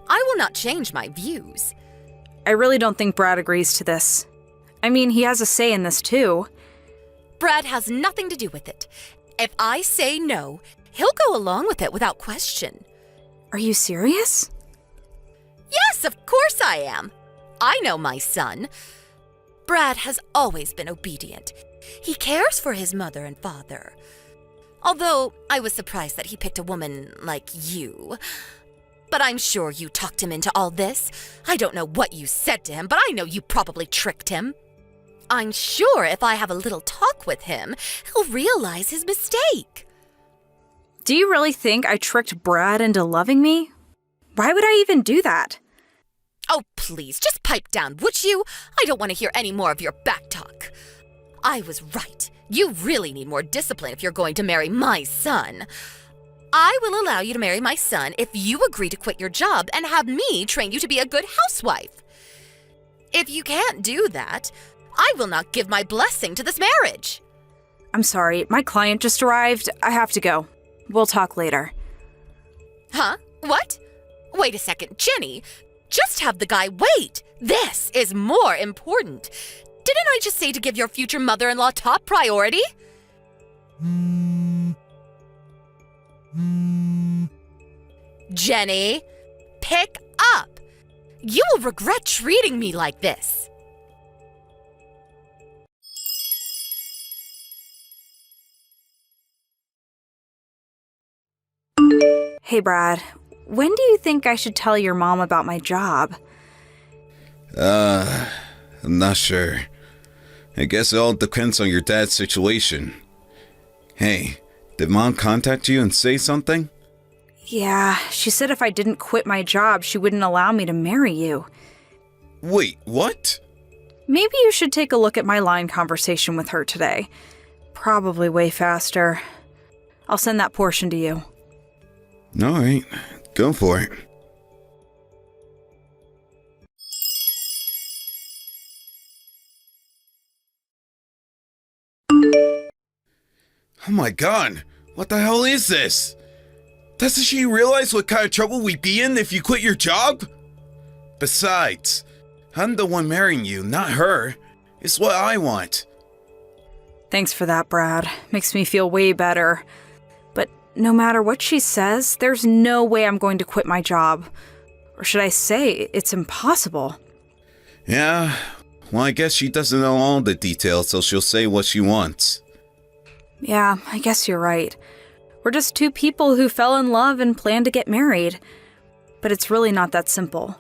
I will not change my views. I really don't think Brad agrees to this. I mean, he has a say in this too. Brad has nothing to do with it. If I say no, he'll go along with it without question. Are you serious? Yes, of course I am. I know my son. Brad has always been obedient. He cares for his mother and father. Although I was surprised that he picked a woman like you. But I'm sure you talked him into all this. I don't know what you said to him, but I know you probably tricked him. I'm sure if I have a little talk with him, he'll realize his mistake. Do you really think I tricked Brad into loving me? Why would I even do that? Oh, please, just pipe down, would you? I don't want to hear any more of your back talk. I was right. You really need more discipline if you're going to marry my son. I will allow you to marry my son if you agree to quit your job and have me train you to be a good housewife. If you can't do that, I will not give my blessing to this marriage. I'm sorry, my client just arrived. I have to go. We'll talk later. Huh? What? Wait a second, Jenny. Just have the guy wait. This is more important. Didn't I just say to give your future mother-in-law top priority? Jenny, pick up. You will regret treating me like this. Hey, Brad. When do you think I should tell your mom about my job? I'm not sure. I guess it all depends on your dad's situation. Hey, did Mom contact you and say something? Yeah, she said if I didn't quit my job, she wouldn't allow me to marry you. Wait, what? Maybe you should take a look at my line conversation with her today. Probably way faster. I'll send that portion to you. Alright, go for it. Oh my god, what the hell is this? Doesn't she realize what kind of trouble we'd be in if you quit your job? Besides, I'm the one marrying you, not her. It's what I want. Thanks for that, Brad. Makes me feel way better. But no matter what she says, there's no way I'm going to quit my job. Or should I say, it's impossible. Yeah, well, I guess she doesn't know all the details, so she'll say what she wants. Yeah, I guess you're right. We're just two people who fell in love and plan to get married. But it's really not that simple.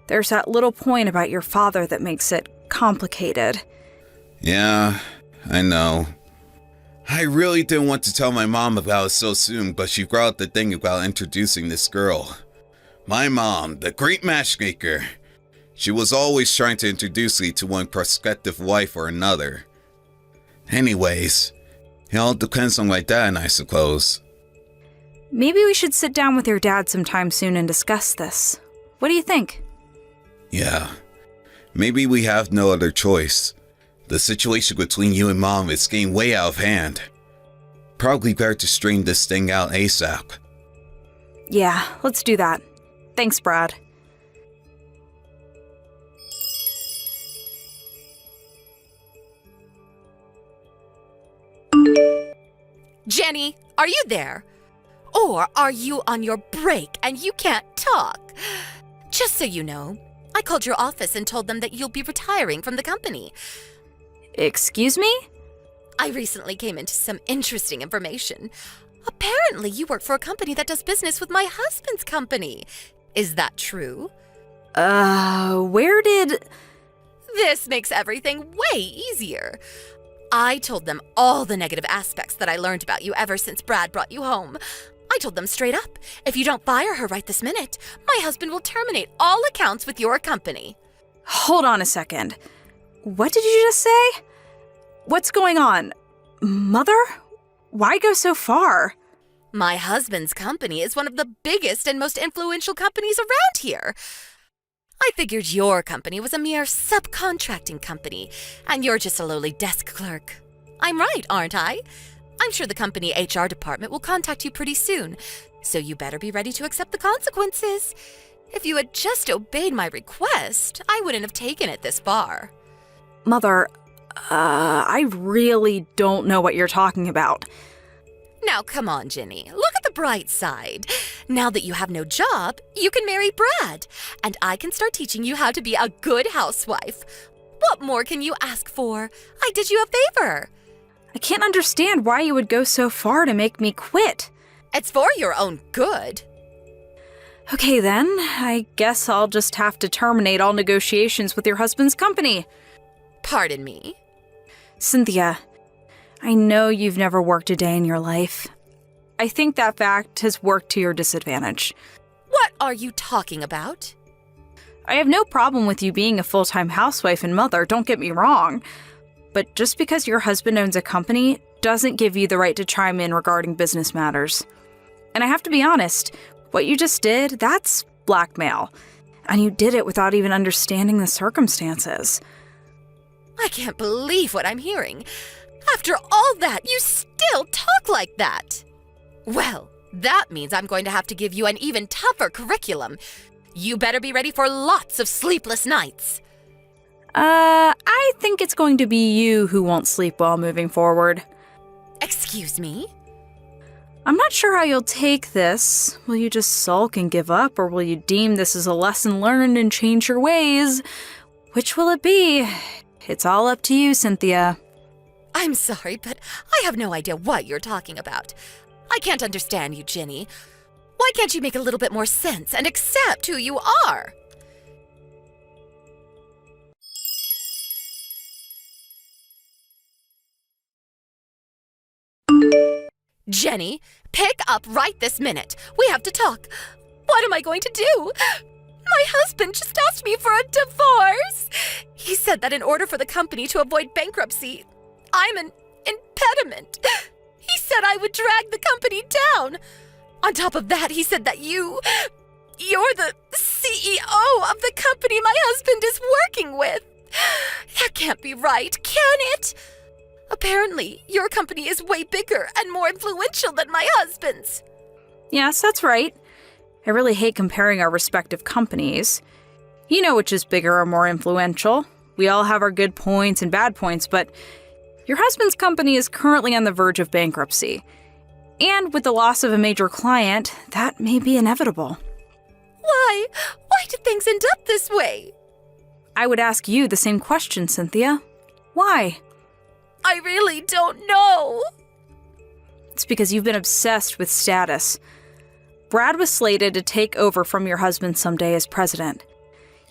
There's that little point about your father that makes it complicated. Yeah, I know. I really didn't want to tell my mom about it so soon, but she brought up the thing about introducing this girl. My mom, the great matchmaker. She was always trying to introduce me to one prospective wife or another. Anyways, it all depends on my dad, I suppose. Maybe we should sit down with your dad sometime soon and discuss this. What do you think? Yeah, maybe we have no other choice. The situation between you and Mom is getting way out of hand. Probably better to straighten this thing out ASAP. Yeah, let's do that. Thanks, Brad. Jenny, are you there? Or are you on your break and you can't talk? Just so you know, I called your office and told them that you'll be retiring from the company. Excuse me? I recently came into some interesting information. Apparently, you work for a company that does business with my husband's company. Is that true? Where did... This makes everything way easier. I told them all the negative aspects that I learned about you ever since Brad brought you home. I told them straight up, if you don't fire her right this minute, my husband will terminate all accounts with your company. Hold on a second. What did you just say? What's going on? Mother? Why go so far? My husband's company is one of the biggest and most influential companies around here. I figured your company was a mere subcontracting company, and you're just a lowly desk clerk. I'm right, aren't I? I'm sure the company HR department will contact you pretty soon, so you better be ready to accept the consequences. If you had just obeyed my request, I wouldn't have taken it this far. Mother, I really don't know what you're talking about. Now, come on, Ginny. Look at the bright side. Now that you have no job, you can marry Brad, and I can start teaching you how to be a good housewife. What more can you ask for? I did you a favor. I can't understand why you would go so far to make me quit. It's for your own good. Okay then, I guess I'll just have to terminate all negotiations with your husband's company. Pardon me? Cynthia, I know you've never worked a day in your life. I think that fact has worked to your disadvantage. What are you talking about? I have no problem with you being a full-time housewife and mother, don't get me wrong. But just because your husband owns a company doesn't give you the right to chime in regarding business matters. And I have to be honest, what you just did, that's blackmail. And you did it without even understanding the circumstances. I can't believe what I'm hearing. After all that, you still talk like that. Well, that means I'm going to have to give you an even tougher curriculum. You better be ready for lots of sleepless nights. I think it's going to be you who won't sleep well moving forward. Excuse me? I'm not sure how you'll take this. Will you just sulk and give up, or will you deem this as a lesson learned and change your ways? Which will it be? It's all up to you, Cynthia. I'm sorry, but I have no idea what you're talking about. I can't understand you, Ginny. Why can't you make a little bit more sense and accept who you are? Jenny, pick up right this minute. We have to talk. What am I going to do? My husband just asked me for a divorce. He said that in order for the company to avoid bankruptcy, I'm an impediment. He said I would drag the company down. On top of that, he said that you're the CEO of the company my husband is working with. That can't be right, can it? Apparently, your company is way bigger and more influential than my husband's. Yes, that's right. I really hate comparing our respective companies. You know which is bigger or more influential. We all have our good points and bad points, but your husband's company is currently on the verge of bankruptcy. And with the loss of a major client, that may be inevitable. Why? Why did things end up this way? I would ask you the same question, Cynthia. Why? I really don't know. It's because you've been obsessed with status. Brad was slated to take over from your husband someday as president.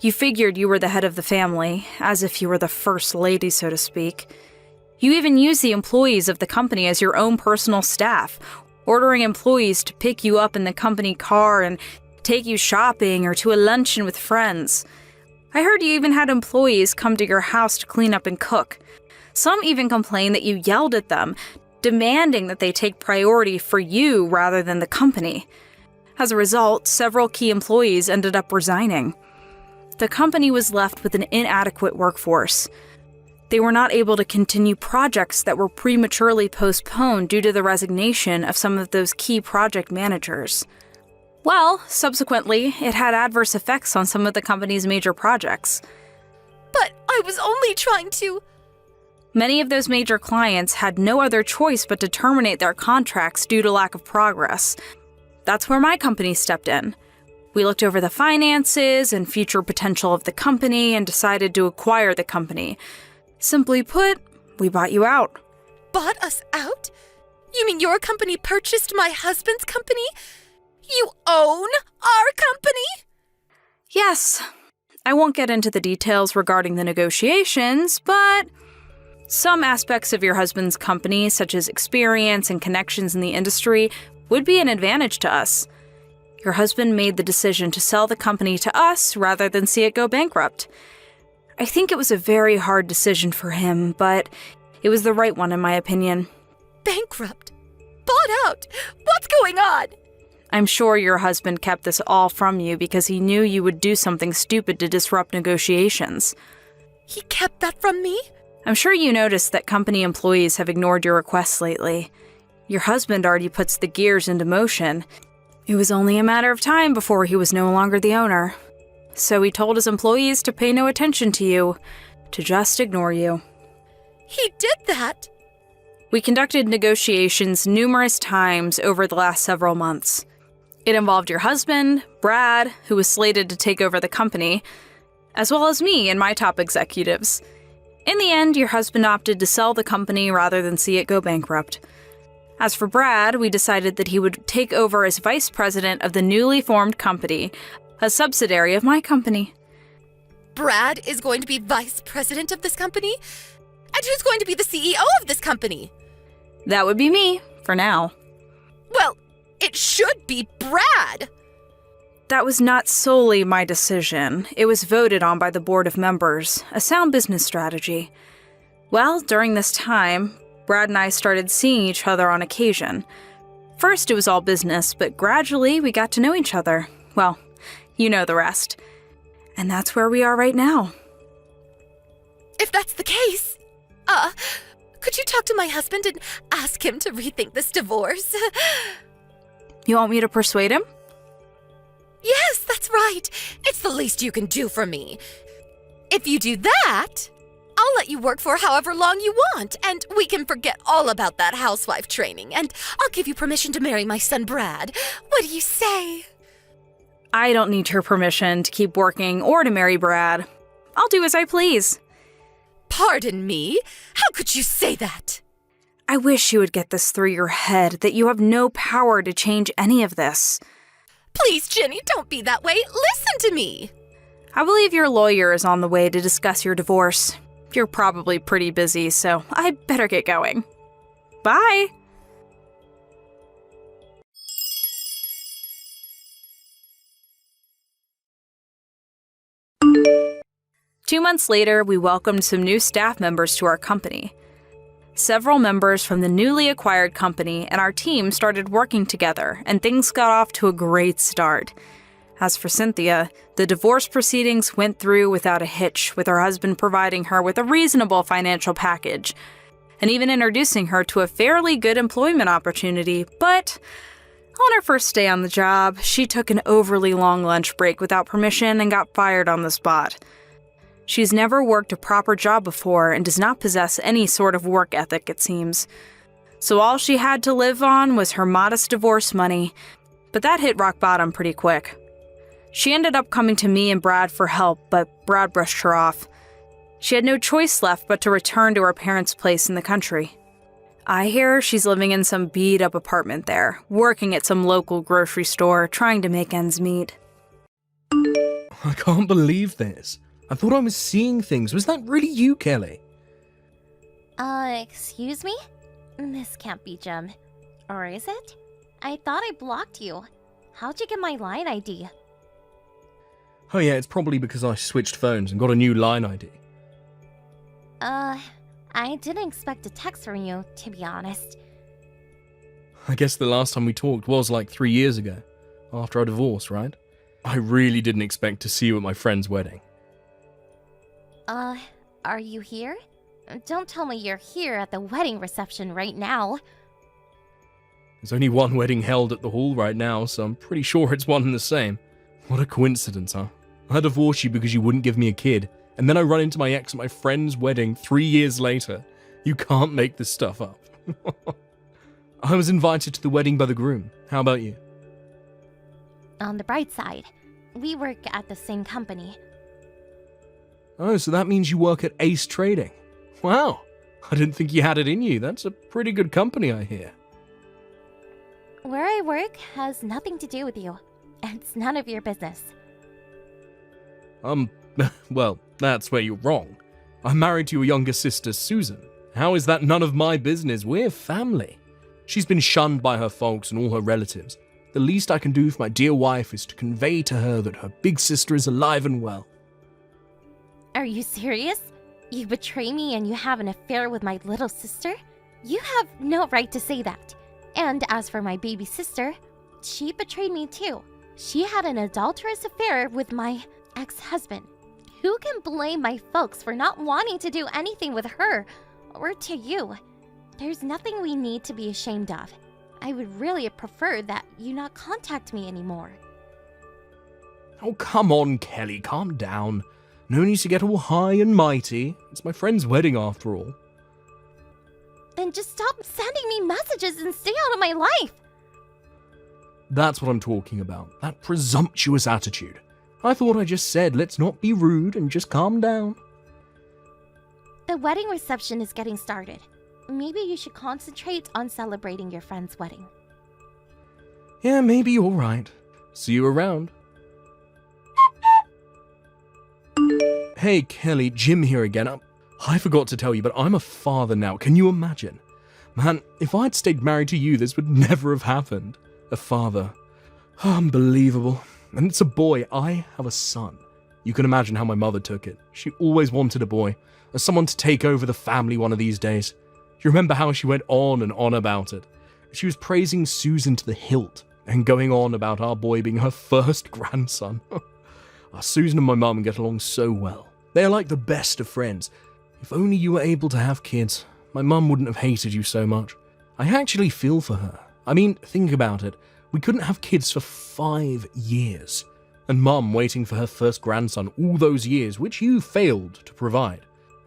You figured you were the head of the family, as if you were the first lady, so to speak. You even used the employees of the company as your own personal staff, ordering employees to pick you up in the company car and take you shopping or to a luncheon with friends. I heard you even had employees come to your house to clean up and cook. Some even complained that you yelled at them, demanding that they take priority for you rather than the company. As a result, several key employees ended up resigning. The company was left with an inadequate workforce. They were not able to continue projects that were prematurely postponed due to the resignation of some of those key project managers. Well, subsequently, it had adverse effects on some of the company's major projects. But I was only trying to... Many of those major clients had no other choice but to terminate their contracts due to lack of progress. That's where my company stepped in. We looked over the finances and future potential of the company and decided to acquire the company. Simply put, we bought you out. Bought us out? You mean your company purchased my husband's company? You own our company? Yes. I won't get into the details regarding the negotiations, but some aspects of your husband's company, such as experience and connections in the industry, would be an advantage to us. Your husband made the decision to sell the company to us rather than see it go bankrupt. I think it was a very hard decision for him, but it was the right one in my opinion. Bankrupt? Bought out? What's going on? I'm sure your husband kept this all from you because he knew you would do something stupid to disrupt negotiations. He kept that from me? I'm sure you noticed that company employees have ignored your requests lately. Your husband already puts the gears into motion. It was only a matter of time before he was no longer the owner. So he told his employees to pay no attention to you, to just ignore you. He did that? We conducted negotiations numerous times over the last several months. It involved your husband, Brad, who was slated to take over the company, as well as me and my top executives. In the end, your husband opted to sell the company rather than see it go bankrupt. As for Brad, we decided that he would take over as vice president of the newly formed company, a subsidiary of my company. Brad is going to be vice president of this company? And who's going to be the CEO of this company? That would be me, for now. Well, It should be Brad! That was not solely my decision. It was voted on by the board of members, a sound business strategy. Well, during this time, Brad and I started seeing each other on occasion. First, it was all business, but gradually we got to know each other. Well, you know the rest. And that's where we are right now. If that's the case, could you talk to my husband and ask him to rethink this divorce? You want me to persuade him? Yes, that's right. It's the least you can do for me. If you do that, I'll let you work for however long you want, and we can forget all about that housewife training, and I'll give you permission to marry my son Brad. What do you say? I don't need your permission to keep working or to marry Brad. I'll do as I please. Pardon me? How could you say that? I wish you would get this through your head that you have no power to change any of this. Please, Jenny, don't be that way. Listen to me. I believe your lawyer is on the way to discuss your divorce. You're probably pretty busy, so I better get going. Bye! Two months later, we welcomed some new staff members to our company. Several members from the newly acquired company and our team started working together, and things got off to a great start. As for Cynthia, the divorce proceedings went through without a hitch, with her husband providing her with a reasonable financial package, and even introducing her to a fairly good employment opportunity. But on her first day on the job, she took an overly long lunch break without permission and got fired on the spot. She's never worked a proper job before and does not possess any sort of work ethic, it seems. So all she had to live on was her modest divorce money, but that hit rock bottom pretty quick. She ended up coming to me and Brad for help, but Brad brushed her off. She had no choice left but to return to her parents' place in the country. I hear she's living in some beat-up apartment there, working at some local grocery store, trying to make ends meet. I can't believe this. I thought I was seeing things. Was that really you, Kelly? Excuse me? This can't be Jem. Or is it? I thought I blocked you. How'd you get my line ID? Oh yeah, it's probably because I switched phones and got a new line ID. I didn't expect a text from you, to be honest. I guess the last time we talked was like 3 years ago, after our divorce, right? I really didn't expect to see you at my friend's wedding. Are you here? Don't tell me you're here at the wedding reception right now. There's only one wedding held at the hall right now, so I'm pretty sure it's one and the same. What a coincidence, huh? I divorced you because you wouldn't give me a kid, and then I run into my ex at my friend's wedding 3 years later. You can't make this stuff up. I was invited to the wedding by the groom. How about you? On the bright side, we work at the same company. Oh, so that means you work at Ace Trading. Wow, I didn't think you had it in you. That's a pretty good company, I hear. Where I work has nothing to do with you. It's none of your business. Well, that's where you're wrong. I'm married to your younger sister, Susan. How is that none of my business? We're family. She's been shunned by her folks and all her relatives. The least I can do for my dear wife is to convey to her that her big sister is alive and well. Are you serious? You betray me and you have an affair with my little sister? You have no right to say that. And as for my baby sister, she betrayed me too. She had an adulterous affair with my ex-husband. Who can blame my folks for not wanting to do anything with her or to you? There's nothing we need to be ashamed of. I would really prefer that you not contact me anymore. Oh, come on, Kelly, calm down. No need to get all high and mighty. It's my friend's wedding after all. Then just stop sending me messages and stay out of my life. That's what I'm talking about. That presumptuous attitude. I thought I just said let's not be rude and just calm down. The wedding reception is getting started. Maybe you should concentrate on celebrating your friend's wedding. Yeah, maybe you're right. See you around. Hey, Kelly, Jim here again. I forgot to tell you, but I'm a father now. Can you imagine? Man, if I'd stayed married to you, this would never have happened. A father. Unbelievable. And it's a boy. I have a son. You can imagine how my mother took it. She always wanted a boy, as someone to take over the family one of these days. You remember how she went on and on about it? She was praising Susan to the hilt, and going on about our boy being her first grandson. Susan and my mum get along so well. They are like the best of friends. If only you were able to have kids, my mum wouldn't have hated you so much. I actually feel for her. I mean, think about it. We couldn't have kids for 5 years. And mum waiting for her first grandson all those years, which you failed to provide.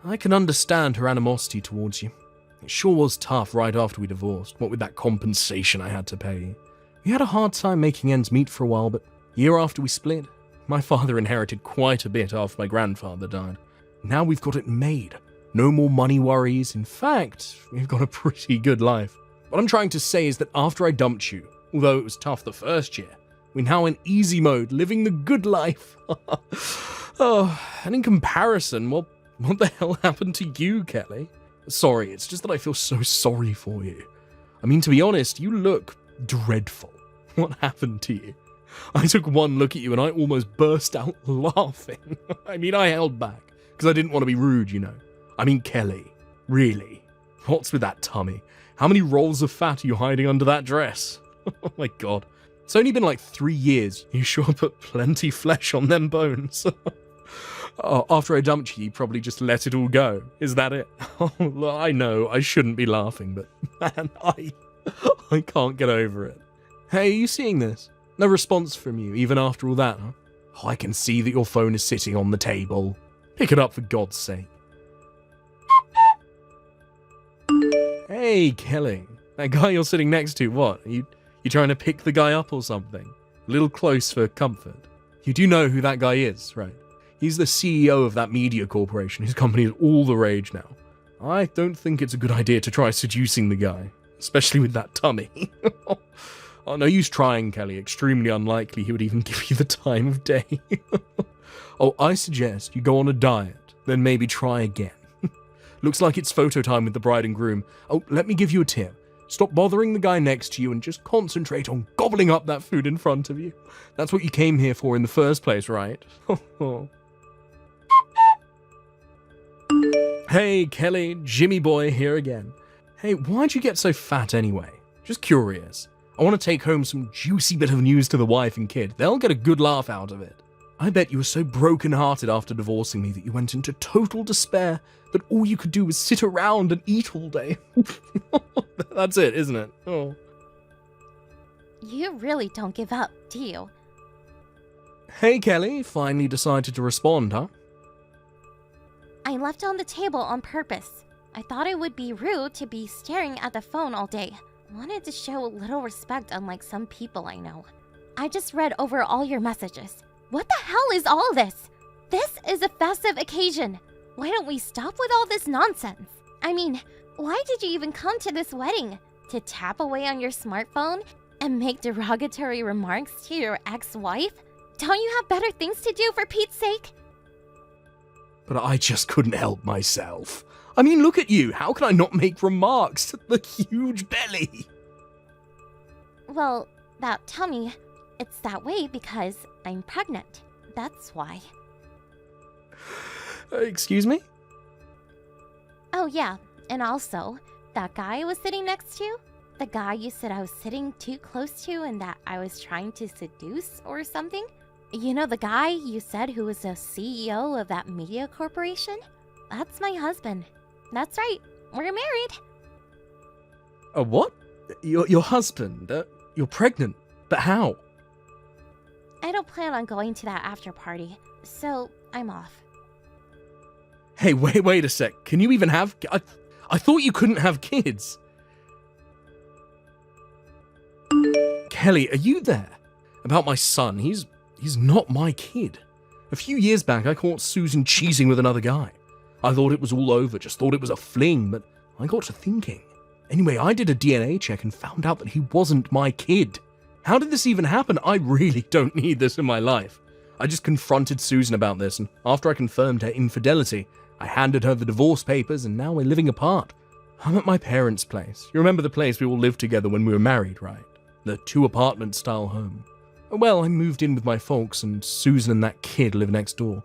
I can understand her animosity towards you. It sure was tough right after we divorced, what with that compensation I had to pay you. We had a hard time making ends meet for a while, but year after we split, my father inherited quite a bit after my grandfather died. Now we've got it made. No more money worries. In fact, we've got a pretty good life. What I'm trying to say is that after I dumped you, although it was tough the first year, we're now in easy mode, living the good life. And in comparison, well, what the hell happened to you, Kelly? Sorry, it's just that I feel so sorry for you. I mean, to be honest, you look dreadful. What happened to you? I took one look at you and I almost burst out laughing. I mean, I held back, because I didn't want to be rude, you know. I mean, Kelly, really? What's with that tummy? How many rolls of fat are you hiding under that dress? Oh my god. It's only been like 3 years. You sure put plenty flesh on them bones. After I dumped you, you probably just let it all go. Is that it? Oh, I know, I shouldn't be laughing, but man, I can't get over it. Hey, are you seeing this? No response from you, even after all that, huh? Oh, I can see that your phone is sitting on the table. Pick it up for God's sake. Hey, Kelly. That guy you're sitting next to, what? You trying to pick the guy up or something? A little close for comfort. You do know who that guy is, right? He's the CEO of that media corporation. His company is all the rage now. I don't think it's a good idea to try seducing the guy, especially with that tummy. Oh, no use trying, Kelly. Extremely unlikely he would even give you the time of day. Oh, I suggest you go on a diet, then maybe try again. Looks like it's photo time with the bride and groom. Oh, let me give you a tip. Stop bothering the guy next to you and just concentrate on gobbling up that food in front of you. That's what you came here for in the first place, right? Hey, Kelly, Jimmy boy here again. Hey, why'd you get so fat anyway? Just curious. I want to take home some juicy bit of news to the wife and kid. They'll get a good laugh out of it. I bet you were so broken-hearted after divorcing me that you went into total despair, that all you could do was sit around and eat all day. That's it, isn't it? Oh. You really don't give up, do you? Hey, Kelly, finally decided to respond, huh? I left it on the table on purpose. I thought it would be rude to be staring at the phone all day. Wanted to show a little respect, unlike some people I know. I just read over all your messages. What the hell is all this? This is a festive occasion. Why don't we stop with all this nonsense? I mean, why did you even come to this wedding? To tap away on your smartphone and make derogatory remarks to your ex-wife? Don't you have better things to do, for Pete's sake? But I just couldn't help myself. I mean, look at you. How can I not make remarks? The huge belly. Well, that tummy, it's that way because I'm pregnant. That's why. Excuse me? Oh yeah, and also, that guy I was sitting next to? The guy you said I was sitting too close to and that I was trying to seduce or something? You know the guy you said who was the CEO of that media corporation? That's my husband. That's right, we're married. What? Your husband? You're pregnant? But how? I don't plan on going to that after party, so I'm off. Hey, wait a sec. Can you even have... I thought you couldn't have kids. Kelly, are you there? About my son, he's not my kid. A few years back, I caught Susan cheating with another guy. I thought it was all over, just thought it was a fling, but I got to thinking. Anyway, I did a DNA check and found out that he wasn't my kid. How did this even happen? I really don't need this in my life. I just confronted Susan about this, and after I confirmed her infidelity, I handed her the divorce papers, and now we're living apart. I'm at my parents' place. You remember the place we all lived together when we were married, right? The 2-apartment style home. Well, I moved in with my folks and Susan and that kid live next door.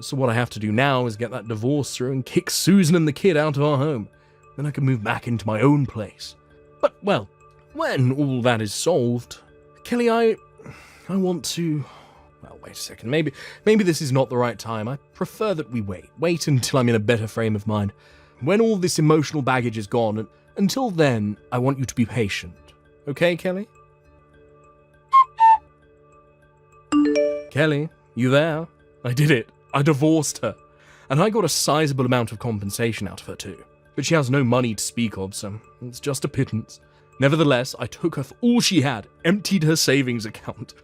So what I have to do now is get that divorce through and kick Susan and the kid out of our home. Then I can move back into my own place. But, well, when all that is solved, Kelly, I want to... Well, wait a second. Maybe this is not the right time. I prefer that we wait. Wait until I'm in a better frame of mind. When all this emotional baggage is gone, and until then, I want you to be patient. Okay, Kelly? Kelly, you there? I did it. I divorced her. And I got a sizable amount of compensation out of her too. But she has no money to speak of, so it's just a pittance. Nevertheless, I took her for all she had, emptied her savings account.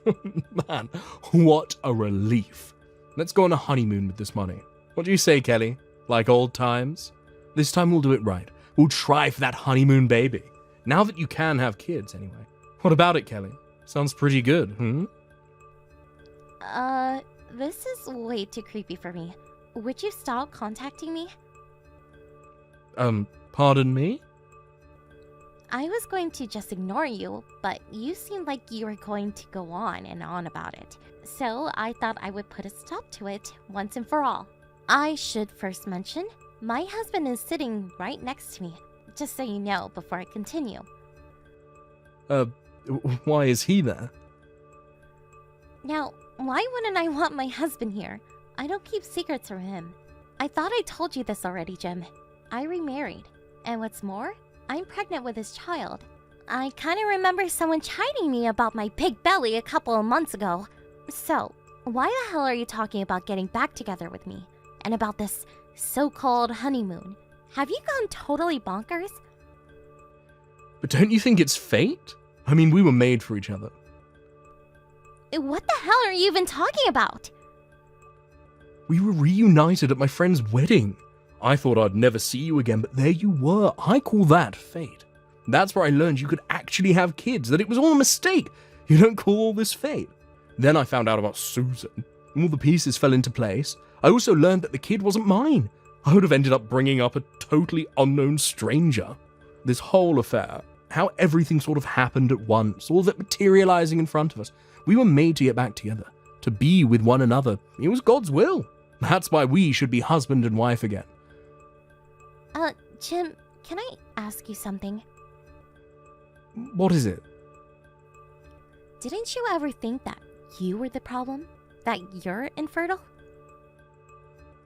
Man, what a relief. Let's go on a honeymoon with this money. What do you say, Kelly? Like old times? This time we'll do it right. We'll try for that honeymoon baby. Now that you can have kids, anyway. What about it, Kelly? Sounds pretty good, hmm? This is way too creepy for me. Would you stop contacting me? Pardon me? I was going to just ignore you, but you seemed like you were going to go on and on about it. So I thought I would put a stop to it once and for all. I should first mention, my husband is sitting right next to me, just so you know before I continue. Why is he there? Now, why wouldn't I want my husband here? I don't keep secrets from him. I thought I told you this already, Jim. I remarried. And what's more, I'm pregnant with his child. I kind of remember someone chiding me about my big belly a couple of months ago. So, why the hell are you talking about getting back together with me? And about this so-called honeymoon? Have you gone totally bonkers? But don't you think it's fate? I mean, we were made for each other. What the hell are you even talking about? We were reunited at my friend's wedding. I thought I'd never see you again, but there you were. I call that fate. That's where I learned you could actually have kids, that it was all a mistake. You don't call all this fate. Then I found out about Susan. All the pieces fell into place. I also learned that the kid wasn't mine. I would have ended up bringing up a totally unknown stranger. This whole affair, how everything sort of happened at once, all that materializing in front of us. We were made to get back together, to be with one another. It was God's will. That's why we should be husband and wife again. Jim, can I ask you something? What is it? Didn't you ever think that you were the problem? That you're infertile?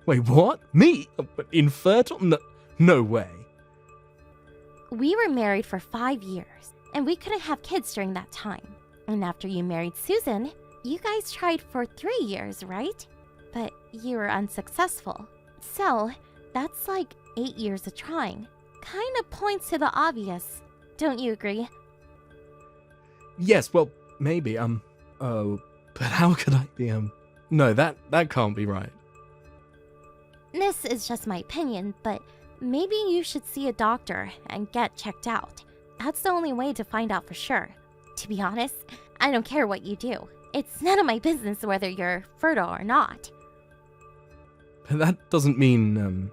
Wait, what? Me? Infertile? No way. We were married for 5 years, and we couldn't have kids during that time. And after you married Susan, you guys tried for 3 years, right? But you were unsuccessful. So, that's like 8 years of trying. Kind of points to the obvious. Don't you agree? Yes, well, maybe, but how could I be, no, that can't be right. This is just my opinion, but maybe you should see a doctor and get checked out. That's the only way to find out for sure. To be honest, I don't care what you do. It's none of my business whether you're fertile or not. But that doesn't mean,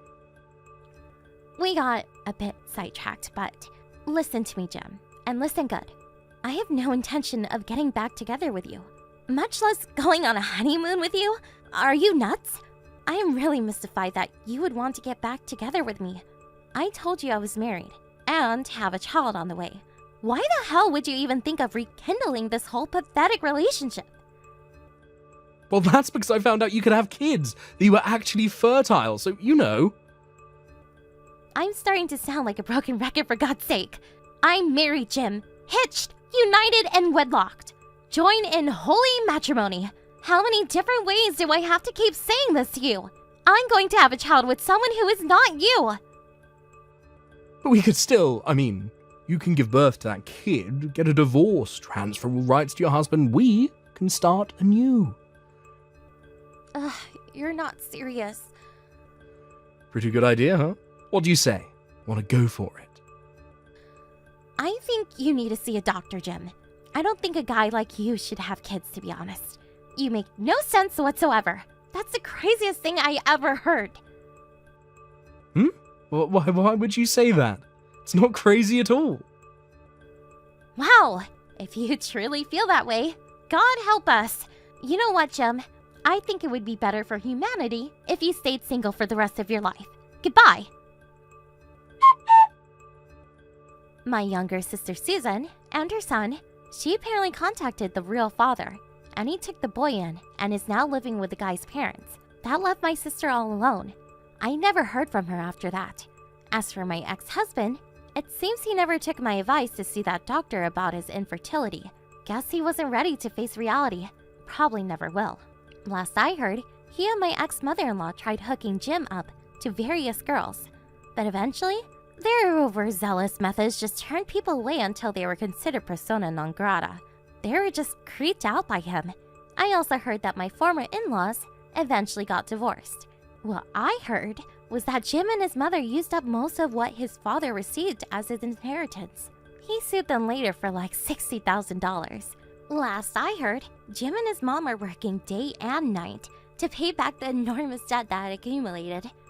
We got a bit sidetracked, but listen to me, Jim, and listen good. I have no intention of getting back together with you, much less going on a honeymoon with you. Are you nuts? I am really mystified that you would want to get back together with me. I told you I was married and have a child on the way. Why the hell would you even think of rekindling this whole pathetic relationship? well, that's because I found out you could have kids, that you were actually fertile, so, you know. I'm starting to sound like a broken record, for God's sake. I'm married, Jim. Hitched, united, and wedlocked. Join in holy matrimony. How many different ways do I have to keep saying this to you? I'm going to have a child with someone who is not you. But we could still, I mean, you can give birth to that kid, get a divorce, transfer all rights to your husband. We can start anew. Ugh, you're not serious. Pretty good idea, huh? What do you say? Want to go for it? I think you need to see a doctor, Jim. I don't think a guy like you should have kids, to be honest. You make no sense whatsoever. That's the craziest thing I ever heard. Why would you say that? It's not crazy at all. Wow, If you truly feel that way, God help us. You know what, Jim? I think it would be better for humanity if you stayed single for the rest of your life. Goodbye. My younger sister Susan and her son, she apparently contacted the real father, and he took the boy in and is now living with the guy's parents. That left my sister all alone. I never heard from her after that. As for my ex-husband, it seems he never took my advice to see that doctor about his infertility. Guess he wasn't ready to face reality. Probably never will. Last I heard, he and my ex-mother-in-law tried hooking Jim up to various girls, but eventually, their overzealous methods just turned people away until they were considered persona non grata. They were just creeped out by him. I also heard that my former in-laws eventually got divorced. What I heard was that Jim and his mother used up most of what his father received as his inheritance. He sued them later for like $60,000. Last I heard, Jim and his mom are working day and night to pay back the enormous debt that had accumulated.